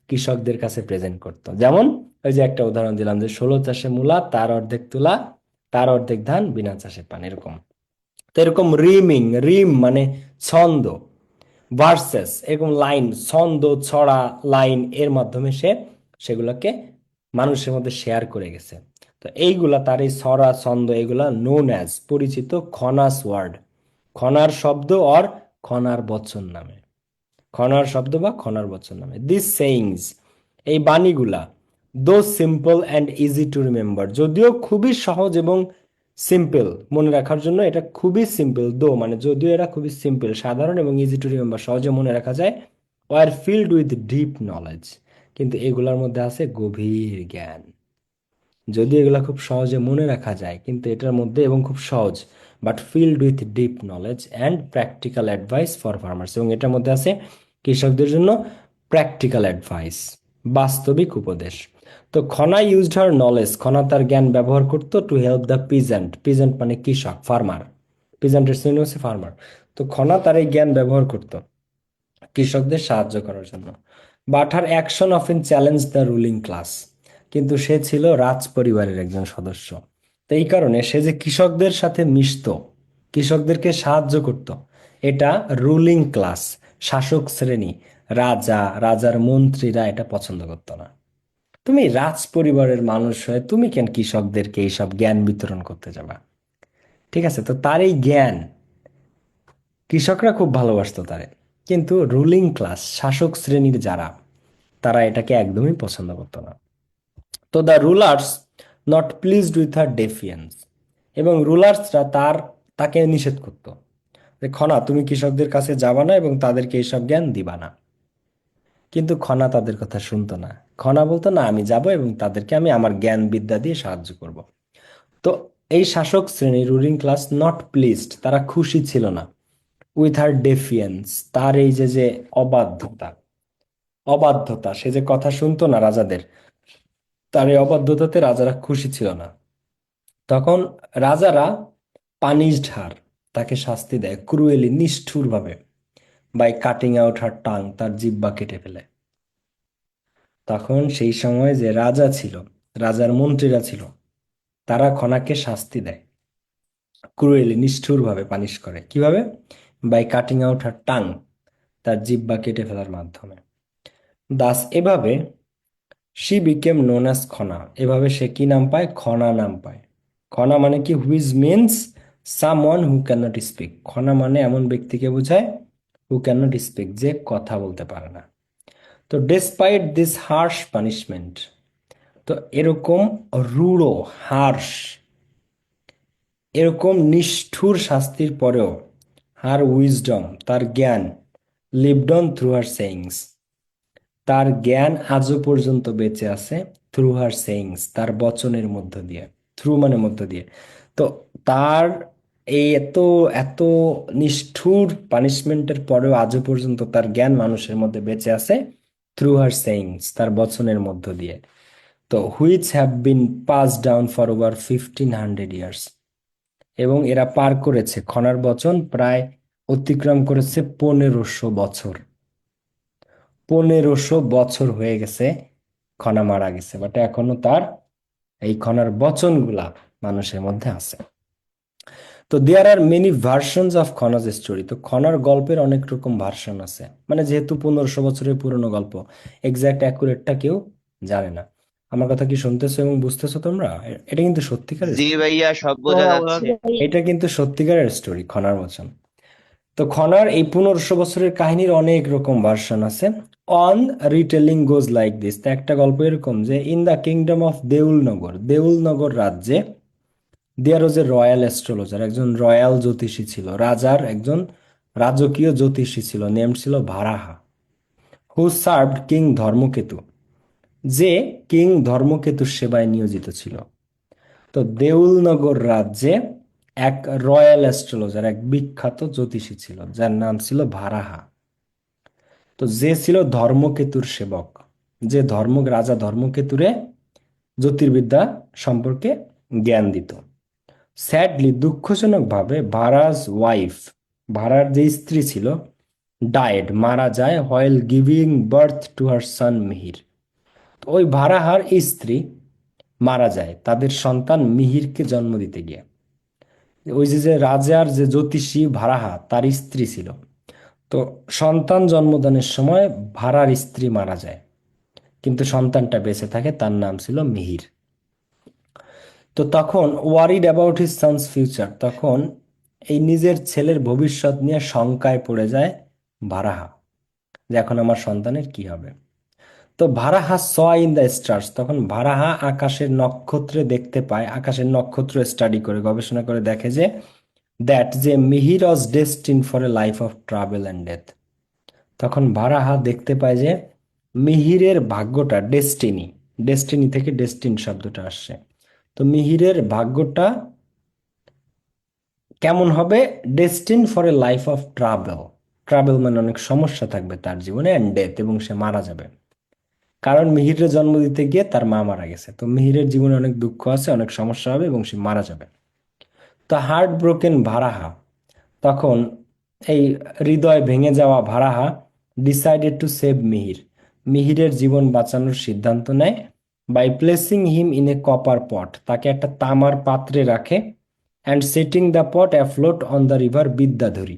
কৃষকদের কাছে প্রেজেন্ট করতো। যেমন ওই যে একটা উদাহরণ দিলাম যে 16 চাষে মূলা, তার অর্ধেক তুলা, তার অর্ধেক ধান, বিনা চাষে পান, এরকম। তো এরকম রিমিং, রিম মানে ছন্দ, ভার্সেস এরকম লাইন, ছন্দ, ছড়া, লাইন এর মাধ্যমে সে সেগুলোকে মানুষের মধ্যে শেয়ার করে গেছে। তো এইগুলা, তার এই ছড়া, ছন্দ, এগুলা নোন অ্যাজ, পরিচিত খনাস ওয়ার্ড, খনার শব্দ, অর খনার বচন নামে, খনার শব্দ বা খনার বচন নামে। দিস সেইংস, এই বাণীগুলা, দো simple and easy to remember, যদিও খুবই সহজ এবং সিম্পল মনে রাখার জন্য, এটা খুবই সিম্পল, দো মানে যদিও, এটা খুবই সিম্পল, সাধারণ, এবং ইজি টু রিমেম্বার, সহজে মনে রাখা যায়। Were filled with deep knowledge, কিন্তু এগুলার মধ্যে আছে গভীর জ্ঞান। যদি এগুলা খুব সহজে মনে রাখা যায়, কিন্তু এটার মধ্যে, এবং খুব সহজ, but field with deep knowledge and practical advice for farmers, এবং এটার মধ্যে আছে কৃষকদের জন্য প্র্যাকটিক্যাল অ্যাডভাইস, বাস্তবিক উপদেশ। তো খনা ইউজড হার নলেজ, খনা তার জ্ঞান ব্যবহার করতো, to help the peasant, peasant মানে কৃষক, ফার্মার, পিজেন্টের শ্রেণী হচ্ছে ফার্মার। তো খনা তার এই জ্ঞান ব্যবহার করতো কৃষকদের সাহায্য করার জন্য। But her action often challenge the ruling class, কিন্তু সে ছিল রাজ পরিবারের একজন সদস্য। তো এই কারণে সে যে কৃষকদের সাথে মিশতো, কৃষকদেরকে সাহায্য করত, এটা রুলিং ক্লাস, শাসক শ্রেণী, রাজা, রাজার মন্ত্রীরা এটা পছন্দ করতো না। তুমি রাজ পরিবারের মানুষ হয়ে তুমি কেন কৃষকদেরকে এইসব জ্ঞান বিতরণ করতে যাবা? ঠিক আছে, তো তার এই জ্ঞান কৃষকরা খুব ভালোবাসতো তারে, কিন্তু রুলিং ক্লাস, শাসক শ্রেণীর যারা, তারা এটাকে একদমই পছন্দ করতো না। তো the rulers not pleased with her defiance, এবং রুলার্সরা তাকে নিষেধ করতো যে খনা তুমি কৃষকদের কাছে যাবা না এবং তাদেরকে এইসব জ্ঞান দিবা না। কিন্তু খনা তাদের কথা শুনতো না। খনা বলতো না, আমি যাব এবং তাদেরকে আমি আমার জ্ঞান বিদ্যা দিয়ে সাহায্য করব। তো এই শাসক শ্রেণী, রুলিং ক্লাস, নট প্লিজড, তারা খুশি ছিল না উইথ হার ডেফিয়েন্স, তার এই যে যে অবাধ্যতা, অবাধ্যতা, সে যে কথা শুনতো না রাজাদের, তার এই অবাধ্যতাতে রাজারা খুশি ছিল না। তখন রাজারা পানিশড হার, তাকে শাস্তি দেয় ক্রুয়েলি, নিষ্ঠুরভাবে, by cutting out her tongue, তার জিহ্বা কেটে ফেলে। তখন সেই সময় যে রাজা ছিল, রাজার মন্ত্রীরা ছিল, তারা খনাকে শাস্তি দেয় ক্রুয়েলি, নিষ্ঠুরভাবে পানিশ করে। কিভাবে? By cutting out her tongue, তার জিহ্বা কেটে ফেলার মাধ্যমে। দাস, এভাবে she became known as Khana, এভাবে সে কি নাম পায়? খনা নাম পায়। খনা মানে কি? Which means someone who can not speak. Khana মানে এমন ব্যক্তিকে বোঝায় হু ক্যান নট স্পিক, যে কথা বলতে পারে না। তো ডেসপাইট দিস হার্শ পানিশমেন্ট, তো এরকম রূঢ়, হার্শ, এরকম নিষ্ঠুর শাস্তির পরেও হার উইজডম, তার জ্ঞান, lived on through her sayings, তার জ্ঞান আজও পর্যন্ত বেঁচে আছে থ্রু হার সেইংস, তার বচনের মধ্য দিয়ে। থ্রু মানে মধ্য দিয়ে। তো তার এই এত এত নিষ্ঠুর পানিশমেন্টের পরেও আজও পর্যন্ত তার জ্ঞান মানুষের মধ্যে বেঁচে আছে থ্রু হার সেইংস, তার বচনের মধ্য দিয়ে। তো which have been pass down for over 1500 years, এবং এরা পার করেছে, খনার বচন প্রায় অতিক্রম করেছে 1500 বছর। 1500 বছর হয়ে গেছে খনা মারা গেছে, বাট এখনো তার এই খনার বচনগুলা মানুষের মধ্যে আছে। তো there are many versions of Khana's story, তো খনার গল্পের অনেক রকম ভার্সন আছে, মানে যেহেতু 1500 বছরের পুরনো গল্প, এক্সাক্ট অ্যাকুরেটটা কেউ জানে না। আমার কথা কি শুনতেছো এবং বুঝতেছো তোমরা? এটা কিন্তু সত্যিকারের জি story। ভাইয়া, সব বোঝা যাচ্ছে। এটা কিন্তু সত্যিকারের স্টোরি, খনার বচন। তো খনার এই 1500 বছরের কাহিনীর অনেক রকম ভার্সন আছে। On retailing goes like this, তো একটা গল্প এরকম যে ইন দ্য কিংডম অফ দেউলনগর, দেউলনগর রাজ্যে, দেয়ার ওয়াজ এ রয়্যাল অ্যাস্ট্রোলজার, একজন রয়্যাল জ্যোতিষী ছিল, রাজার একজন রাজকীয় জ্যোতিষী ছিল, নেম ছিল ভারাহা। হু সার্ভড কিং ধর্মকেতু, যে কিং ধর্মকেতুর সেবায় নিয়োজিত ছিল। তো দেউলনগর রাজ্যে এক রয়্যাল অ্যাস্ট্রোলজার, এক বিখ্যাত জ্যোতিষী ছিল, যার নাম ছিল ভারাহা। তো যে ছিল ধর্মকেতুর সেবক, যে রাজা ধর্মকেতুরে জ্যোতির্বিদ্যা সম্পর্কে জ্ঞান দিত। স্যাডলি, দুঃখজনকভাবে, ভারাজ ওয়াইফ, ভারার যে স্ত্রী ছিল, ডায়েড, মারা যায়, while giving birth to her son Mihir. তো ওই ভারাহার স্ত্রী মারা যায় তাদের সন্তান মিহিরকে জন্ম দিতে গিয়ে। ওই যে যে রাজার যে জ্যোতিষী ভারাহা, তার স্ত্রী ছিল। তো সন্তান জন্মদানের সময় ভারার স্ত্রী মারা যায়, কিন্তু সন্তানটা বেঁচে থাকে, তার নাম ছিল মিহির। তো তখন worried about his sons future, তখন এই নিজের ছেলের ভবিষ্যৎ নিয়ে শঙ্কায় পড়ে যায় ভারাহা, যে এখন আমার সন্তানের কি হবে। তো ভারাহা স ইন দ্য স্টার্স, তখন ভারাহা আকাশের নক্ষত্রে দেখতে পায়, আকাশের নক্ষত্র স্টাডি করে, গবেষণা করে দেখে যে দ্যাট, যে Mihir was destined for a life of travel and death. তখন ভারাহা দেখতে পায় যে মিহিরের ভাগ্যটা, ডেস্টিনি, ডেস্টিনি থেকে ডেস্টিন শব্দটা আসছে। তো মিহিরের ভাগ্যটা কেমন হবে? ডেস্টিন for a life of travel, travel মানে অনেক সমস্যা থাকবে তার জীবনে, অ্যান্ড ডেথ, এবং সে মারা যাবে। কারণ মিহিরের জন্ম দিতে গিয়ে তার মা মারা গেছে, তো মিহিরের জীবনে অনেক দুঃখ আছে, অনেক সমস্যা হবে এবং সে মারা যাবে। তো হার্ট ব্রোকেন ভারাহা, তখন এই হৃদয় ভেঙে যাওয়া Varaha decided to save Mihir, মিহিরের জীবন বাঁচানোর সিদ্ধান্ত নেয়, by placing him in a copper pot, তাকে একটা তামার পাত্রে রাখে, and setting the pot afloat on the river Vidyadhari,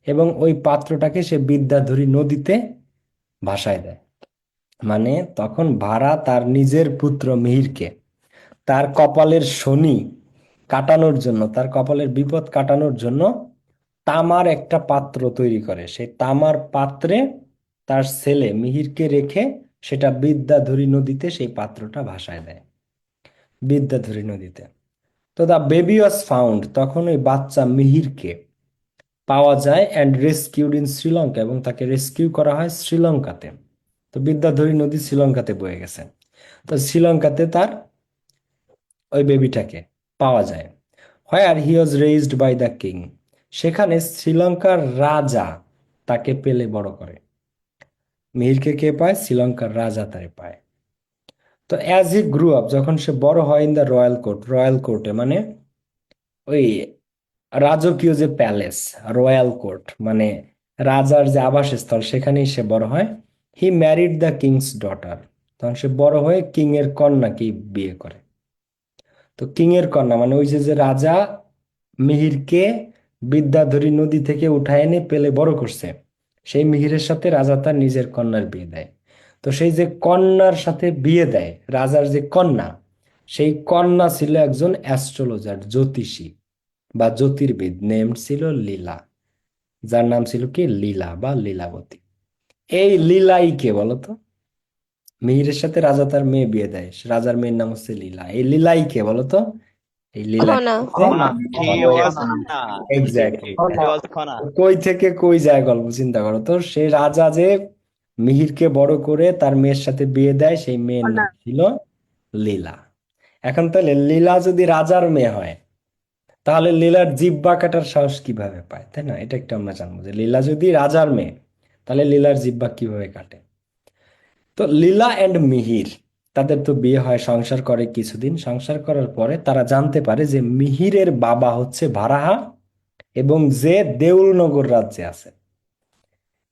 এবং ওই পাত্রটাকে সে বিদ্যাধরী নদীতে ভাসায় দেয়। মানে তখন ভারা তার নিজের পুত্র মিহিরকে তার কপালের শনি কাটানোর জন্য, তার কপালের বিপদ কাটানোর জন্য তামার একটা পাত্র তৈরি করে। সেই তামার পাত্রে তার ছেলে মিহিরকে রেখে সেটা বিদ্যাধরী নদীতে সেই পাত্রটা ভাসায় দেয়, বিদ্যাধরী নদীতে। তো দ্য বেবি ওয়াজ ফাউন্ড, তখন ওই বাচ্চা মিহিরকে পাওয়া যায় অ্যান্ড রেস্কিউড ইন শ্রীলঙ্কা, এবং তাকে রেস্কিউ করা হয় শ্রীলঙ্কাতে। তো বিদ্যাধরী নদী শ্রীলঙ্কাতে বয়ে গেছে। তো শ্রীলঙ্কাতে তার ওই বেবিটাকে পাওয়া যায়। হোয়ার হি ওয়াজ রেইজড বাই দ্য কিং, সেখানে শ্রীলঙ্কার রাজা তাকে পেলে বড় করে। মিহিরকে কে পায়? শ্রীলঙ্কার রাজা তারে পায়। তো অ্যাজ হি গ্রু আপ, যখন সে বড় হয় in the royal court, royal কোর্টে মানে ওই রাজকীয় যে প্যালেস, রয়্যাল কোর্ট মানে রাজার যে আবাসস্থল, সেখানেই সে বড় হয়। He married the king's daughter, তখন সে বড় হয়ে কিং এর কন্যাকে বিয়ে করে। তো কিং এর কন্যা মানে ওই যে যে রাজা মিহিরকে বিদ্যাধরী নদী থেকে উঠায় এনে পেলে বড় করছে, সেই মিহিরের সাথে রাজা তার নিজের কন্যার বিয়ে দেয়। তো সেই যে কন্যার সাথে বিয়ে দেয় রাজার যে কন্যা, সেই কন্যা ছিল একজন অ্যাস্ট্রোলজার, জ্যোতিষী বা জ্যোতির্বিদ, নেম ছিল লীলা, যার নাম ছিল কি লীলা বা লীলাবতী। এই লীলাই কে বলতো? মিহিরের সাথে রাজা তার মেয়ে বিয়ে দেয়, রাজার মেয়ের নাম হচ্ছে লীলা। এই লীলাই কে বলতো? এই Lila Khana. Khana, he was Khana, exactly. he was Khana. কই থেকে কই যায় গল্প চিন্তা করো তো। সে রাজা যে মিহিরকে বড় করে তার মেয়ের সাথে বিয়ে দেয়, সেই মেয়ের নাম ছিল লীলা। এখন তাহলে লীলা যদি রাজার মেয়ে হয়, তাহলে লীলার জিহ্বা কাটার সাহস কিভাবে পায়, তাই না? এটা একটু আমরা জানবো যে লীলা যদি রাজার মেয়ে, তাহলে লীলার জিহ্বা কিভাবে কাটে। তো লীলা এন্ড মিহির, তাদের তো বিয়ে হয়, সংসার করে কিছুদিন। সংসার করার পরে তারা জানতে পারে যে মিহিরের বাবা হচ্ছে ভারাহা, এবং যে দেউলনগর রাজ্যে আছে।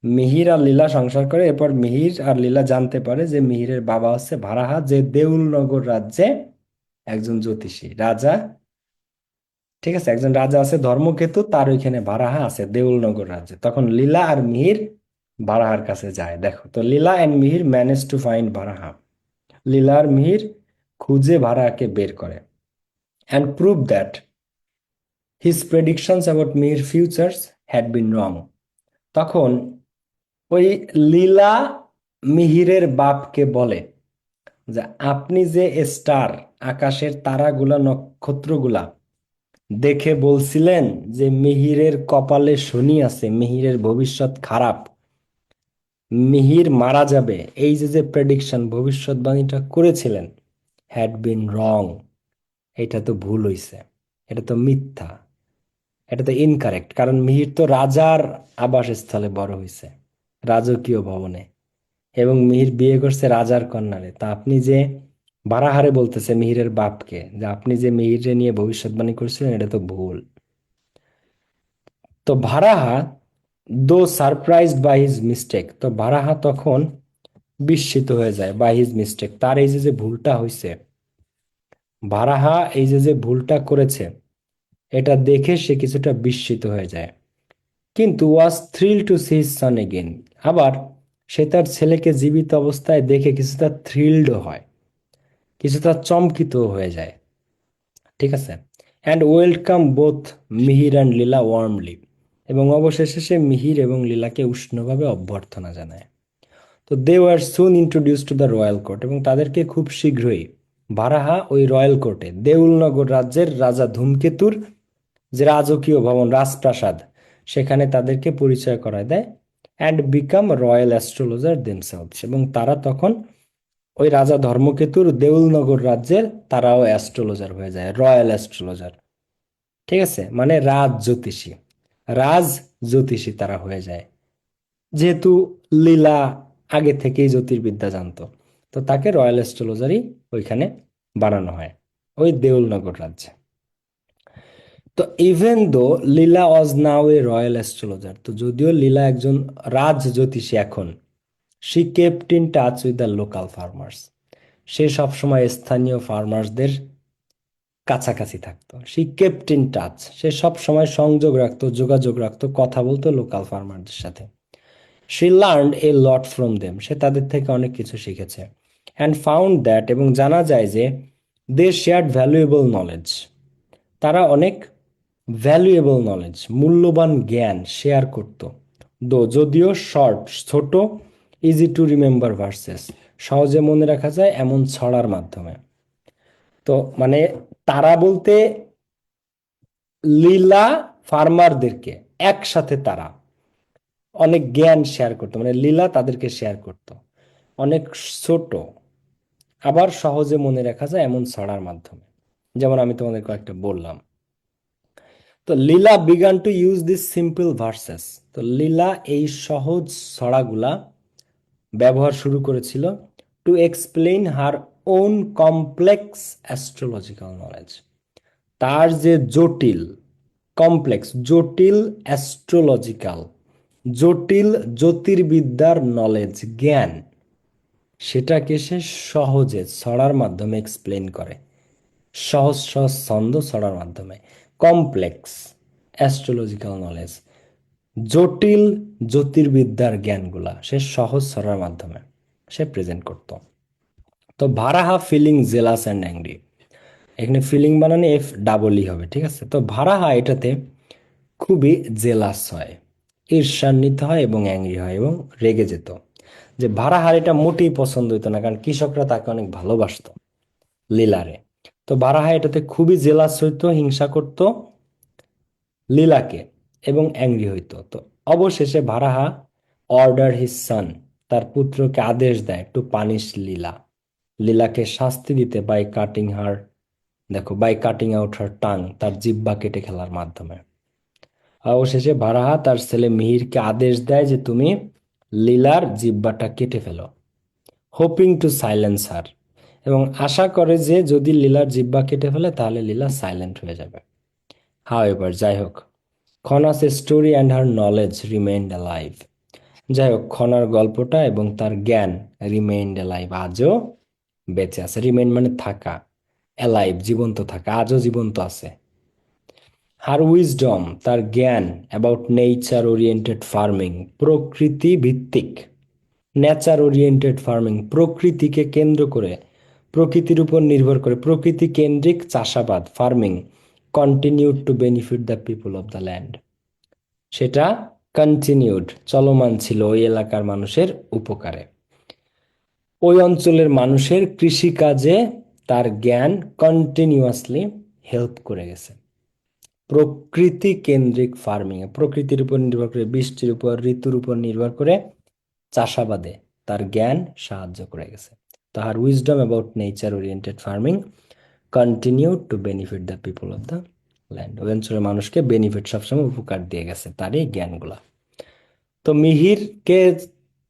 মিহির আর লীলা সংসার করে, এরপর মিহির আর লীলা জানতে পারে যে মিহিরের বাবা হচ্ছে ভারাহা, যে দেউলনগর রাজ্যে একজন জ্যোতিষী রাজা। ঠিক আছে, একজন রাজা আছে ধর্মকেতু, তার ওইখানে ভারাহা আছে দেউলনগর রাজ্যে। তখন লীলা আর মিহির ভারাহার কাছে যায়। দেখো তো, Lila and Mihir manage to find Varaha, Lila আর মিহির খুঁজে ভারাহাকে বের করে and prove that his predictions about Mihir futures had been wrong. তখন ওই লীলা মিহিরের বাপকে বলে যে আপনি যে স্টার, আকাশের তারাগুলা নক্ষত্রগুলা দেখে বলছিলেন যে মিহিরের কপালে শনি আছে, মিহিরের ভবিষ্যৎ খারাপ, মিহির মারা যাবে, এই যে যে প্রেডিকশন, ভবিষ্যৎবাণীটা করেছিলেন, হ্যাড বিন রং, এটা তো ভুল হইছে, এটা তো মিথ্যা, এটা তো ইনকারেক্ট। কারণ মিহির তো রাজার আবাসস্থলে বড় হয়েছে, রাজকীয় ভবনে, এবং মিহির বিয়ে করছে রাজার কন্যারে। তা আপনি যে বারাহারে বলতেছে মিহিরের বাপকে যে আপনি যে মিহিরে নিয়ে ভবিষ্যৎবাণী করছিলেন, এটা তো ভুল। তো ভারাহা দো সারপ্রাইজড বাই হিজ মিস্টেক, তো ভারাহা তখন বিস্মিত হয়ে যায় বাই হিজ মিস্টেক, তার এই যে যে ভুলটা হয়েছে, ভারাহা এই যে যে ভুলটা করেছে, এটা দেখে সে কিছুটা বিস্মিত হয়ে যায়। কিন্তু was thrill to see his son again, আবার সে তার ছেলেকে জীবিত অবস্থায় দেখে কিছুটা থ্রিলড হয়, কিছুটা চমকিত হয়ে যায়। ঠিক আছে, and welcome both Mihir and Leela warmly, এবং অবশেষে সে মিহির এবং লীলাকে উষ্ণভাবে অভ্যর্থনা জানায়। তো they were soon introduce to the royal court, এবং তাদেরকে খুব শীঘ্রই ভারাহা ওই রয়্যাল কোর্টে, দেউলনগর রাজ্যের রাজা ধূমকেতুর যে রাজকীয় ভবন, রাজপ্রাসাদ, সেখানে তাদেরকে পরিচয় করায় দেয়। And become royal astrologer themselves, এবং তারা তখন ওই রাজা ধর্মকেতুর দেউলনগর রাজ্যের তারাও অ্যাস্ট্রোলজার হয়ে যায়, রয়্যাল অ্যাস্ট্রোলজার। ঠিক আছে, মানে রাজ জ্যোতিষী, রাজ জ্যোতিষী তারা হয়ে যায়। যেহেতু লীলা আগে থেকেই জ্যোতির্বিদ্যা জানতো, তো তাকে রয়্যাল অ্যাস্ট্রোলজারই ওইখানে বানানো হয়, ওই দেউলনগর রাজ্যে। তো ইভেন দো লীলা ওয়াজ নাও এ রয়্যাল অ্যাস্ট্রোলজার, তো যদিও লীলা একজন রাজ জ্যোতিষী এখন, she kept in touch with the local farmers, সে সবসময় স্থানীয় ফার্মার্সদের কাছাকাছি থাকতো। শি কেপ্ট ইন টাচ, সে সব সময় সংযোগ রাখতো, যোগাযোগ রাখতো, কথা বলতো লোকাল ফার্মারদের সাথে। She learned a lot from them, সে তাদের থেকে অনেক কিছু শিখেছে। অ্যান্ড ফাউন্ড দ্যাট, এবং জানা যায় যে দে শেয়ার্ড ভ্যালুয়েবল নলেজ, তারা অনেক ভ্যালুয়েবল নলেজ, মূল্যবান জ্ঞান শেয়ার করত। যদিও শর্ট, ছোট, ইজি টু রিমেম্বার ভার্সেস, সহজে মনে রাখা যায় এমন ছড়ার মাধ্যমে। তো মানে তারা বলতে লীলা ফার্মারদেরকে একসাথে তারা অনেক জ্ঞান শেয়ার করতো, মানে লীলা তাদেরকে শেয়ার করত অনেক ছোট, আবার সহজে মনে রাখা যায় এমন ছড়ার মাধ্যমে, যেমন আমি তোমাদের কয়েকটা বললাম। তো Lila began to use this simple verses, তো লীলা এই সহজ ছড়াগুলা ব্যবহার শুরু করেছিল to explain her own complex astrological knowledge, তার যে জটিল, কমপ্লেক্স জটিল অ্যাস্ট্রোলজিক্যাল, জটিল জ্যোতির্বিদ্যার নলেজ জ্ঞান, সেটাকে সে সহজে ছড়ার মাধ্যমে এক্সপ্লেন করে, সহজ সহজ ছন্দ ছড়ার মাধ্যমে। কমপ্লেক্স অ্যাস্ট্রোলজিক্যাল নলেজ, জটিল জ্যোতির্বিদ্যার জ্ঞানগুলা সে সহজ ছড়ার মাধ্যমে সে প্রেজেন্ট করত। তো ভারাহা ফিলিং জেলাস অ্যান্ড অ্যাংরি, এখানে ফিলিং বানানে এফ ডাবল ই হবে, ঠিক আছে। তো ভারাহা এটাতে খুবই জেলাস হয়, ঈর্ষান্বিত হয় এবং অ্যাংরি হয় এবং রেগে যেত। যে ভারাহার এটা মোটেই পছন্দ হইতো না, কারণ কৃষকরা তাকে অনেক ভালোবাসতো, লীলারে। তো ভারাহা এটাতে খুবই জেলাস হইতো, হিংসা করত লীলাকে এবং অ্যাংরি হইতো। তো অবশেষে ভারাহা অর্ডার হিজ সন, তার পুত্রকে আদেশ দেয় টু পানিশ লীলা, লীলাকে শাস্তি দিতে, বাই কাটিং হার, দেখো by cutting out her tongue, তার জিহ্বা কেটে ফেলার মাধ্যমে। অবশেষে ভারাহা তার ছেলে মিহিরকে আদেশ দেয় যে তুমি লীলার জিহ্বাটা কেটে ফেলো, হোপিং টু সাইলেন্স হার, এবং আশা করে যে যদি লীলার জিহ্বা কেটে ফেলে তাহলে লীলা সাইলেন্ট হয়ে যাবে। হাউএভার, যাই হোক, Khana's story and her knowledge remained alive, যাই হোক খনার গল্পটা এবং তার জ্ঞান রিমেইনড অ্যালাইভ, আজও বেঁচে আছে। রিমেইন মানে থাকা, অ্যালাইভ জীবন্ত থাকা, আজও জীবন্ত আছে। হার উইজডম, তার জ্ঞান, অ্যাবাউট নেচার ওরিয়েন্টেড ফার্মিং, প্রকৃতি ভিত্তিক, নেচার ওরিয়েন্টেড ফার্মিং, প্রকৃতিকে কেন্দ্র করে, প্রকৃতির উপর নির্ভর করে, প্রকৃতি কেন্দ্রিক চাষাবাদ, farming, continued to benefit the people of the land, সেটা কন্টিনিউড চলমান ছিল ওই এলাকার মানুষের উপকারে। ওই অঞ্চলের মানুষের কৃষিকাজে তার জ্ঞান কন্টিনিউয়াসলি হেল্প করে গেছে। প্রকৃতি কেন্দ্রিক ফার্মিং, প্রকৃতির উপর নির্ভর করে, বৃষ্টির উপর, ঋতুর উপর নির্ভর করে চাষাবাদে তার জ্ঞান সাহায্য করে গেছে। তাহার wisdom about nature oriented farming continue to benefit the people of the land, ওই অঞ্চলের মানুষকে বেনিফিট, সবসময় উপকার দিয়ে গেছে তার এই জ্ঞানগুলা। তো মিহিরকে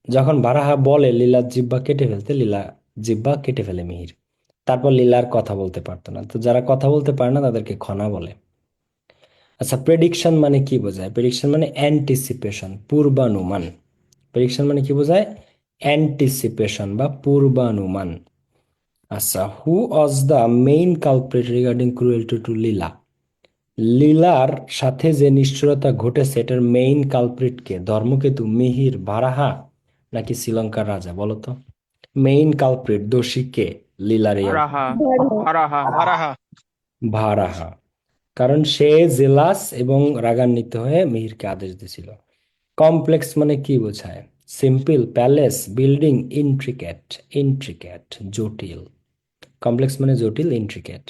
যখন বারাহা বলে লীলার জিহ্বা কেটে ফেলতে, লীলা জিহ্বা কেটে ফেলে মিহির। তারপর লীলার কথা বলতে পারতো না। তো যারা কথা বলতে পারে না তাদেরকে খনা বলে। আচ্ছা, প্রেডিকশন মানে কি বোঝায়? প্রেডিকশন মানে অ্যান্টিসিপেশন, পূর্বানুমান। প্রেডিকশন মানে কি বোঝায়? অ্যান্টিসিপেশন বা পূর্বানুমান। আচ্ছা, who was the main culprit regarding cruelty to Lila? লীলার সাথে যে নিষ্ঠুরতা ঘটেছে এটার মেইন কালপ্রিট কে? ধর্মকেতু, মিহির, বারাহা নাকি শ্রীলঙ্কার রাজা? বলো তো, মেইন কালপ্রিট, দোষী কে লীলার এই? ভারাহা ভারাহা ভারাহা ভারাহা, কারণ সে জেলাস এবং রাগান্বিত হয়ে মিহিরকে আদেশ দিছিল। কমপ্লেক্স মানে কি বোঝায়? Simple, palace, building, intricate, intricate জটিল। কমপ্লেক্স মানে জটিল, intricate.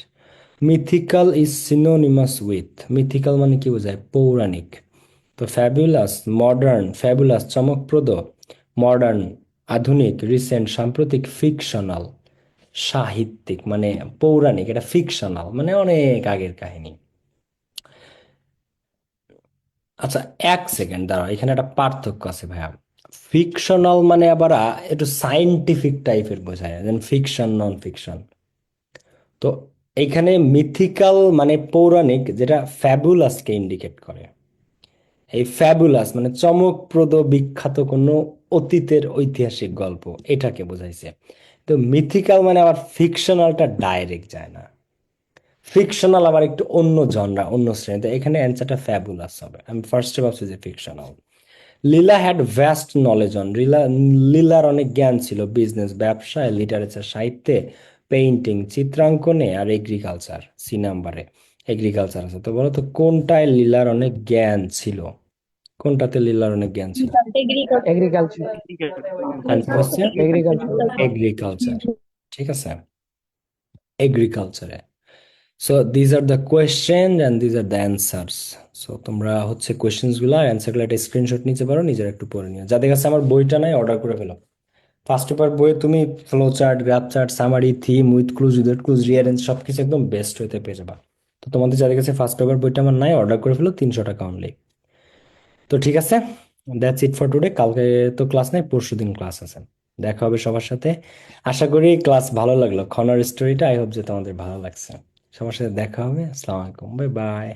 Mythical is synonymous with, mythical মানে কি বোঝায়? পৌরাণিক। তো ফ্যাবুলাস, মডার্ন, ফ্যাবুলাস চমকপ্রদ, মডার্ন আধুনিক, রিসেন্ট সাম্প্রতিক, ফিকশনাল সাহিত্যিক, মানে পৌরাণিক, এটা ফিকশনাল মানে অনেক আগের কাহিনী। আচ্ছা, এক সেকেন্ড দাঁড়াও, এখানে একটা পার্থক্য আছে ভাইয়া। ফিকশনাল মানে আবার একটু সায়েন্টিফিক টাইপের বোঝায়, যেন ফিকশন, নন ফিকশন। তো এখানে মিথিক্যাল মানে পৌরাণিক, যেটা ফ্যাবুলাসকে ইন্ডিকেট করে। এই ফ্যাবুলাস মানে চমকপ্রদ, বিখ্যাত কোনো অতীতের ঐতিহাসিক গল্প, এটাকে বোঝাইছে। তো মিথিক্যাল মানে আবার ফিকশনালটা ডাইরেক্ট যায় না। ফিকশনাল আবার একটু অন্য জনরা, অন্য শ্রেণীতে। এখানে অ্যান্সারটা ফ্যাবুলাস হবে। আমি ফার্স্টে ভাবছি যে fictional. Leela had vast knowledge on, লীলার অনেক জ্ঞান ছিল বিজনেস, ব্যবসায়, লিটারেচার, সাহিত্যে, পেইন্টিং, চিত্রাঙ্কনে, আর এগ্রিকালচার। সি নাম্বারে এগ্রিকালচার আছে। তো বলো তো কোনটায় লীলার অনেক জ্ঞান ছিল? কোনটাতে লীলার অনেক জ্ঞান ছিল? এগ্রিকালচার আনসার হচ্ছে এগ্রিকালচার এগ্রিকালচার। ঠিক আছে, এগ্রিকালচারে। So these are the question and these are the answers. So তোমরা হচ্ছে কোয়েশ্চেন্স গুলো আর অ্যান্সার গুলো একটা স্ক্রিনশট নিতে পারো, নিজের একটু পড়ে নিও। যাদের কাছে আমার বইটা নাই অর্ডার করে ফেলো। ফার্স্ট পেপার বইয়ে তুমি flow chart, graph chart, summary, theme with clues, without clues, rearrange সবকিছু একদম বেস্ট হইতে পেয়ে যাবা। তো তোমাদের যাদের কাছে ফার্স্ট পেপার বইটা আমার নাই অর্ডার করে ফেলো, 300 টাকা অনলি। তো ঠিক আছে, দ্যাটস ইট ফর টুডে। কালকে তো ক্লাস নাই, পরশুদিন ক্লাস আছে। দেখা হবে সবার সাথে। আশা করি ক্লাস ভালো লাগলো। খনার স্টোরিটা আই হোপ যে তোমাদের ভালো লাগছে। সবার সাথে দেখা হবে। আসসালামু আলাইকুম, বাই বাই।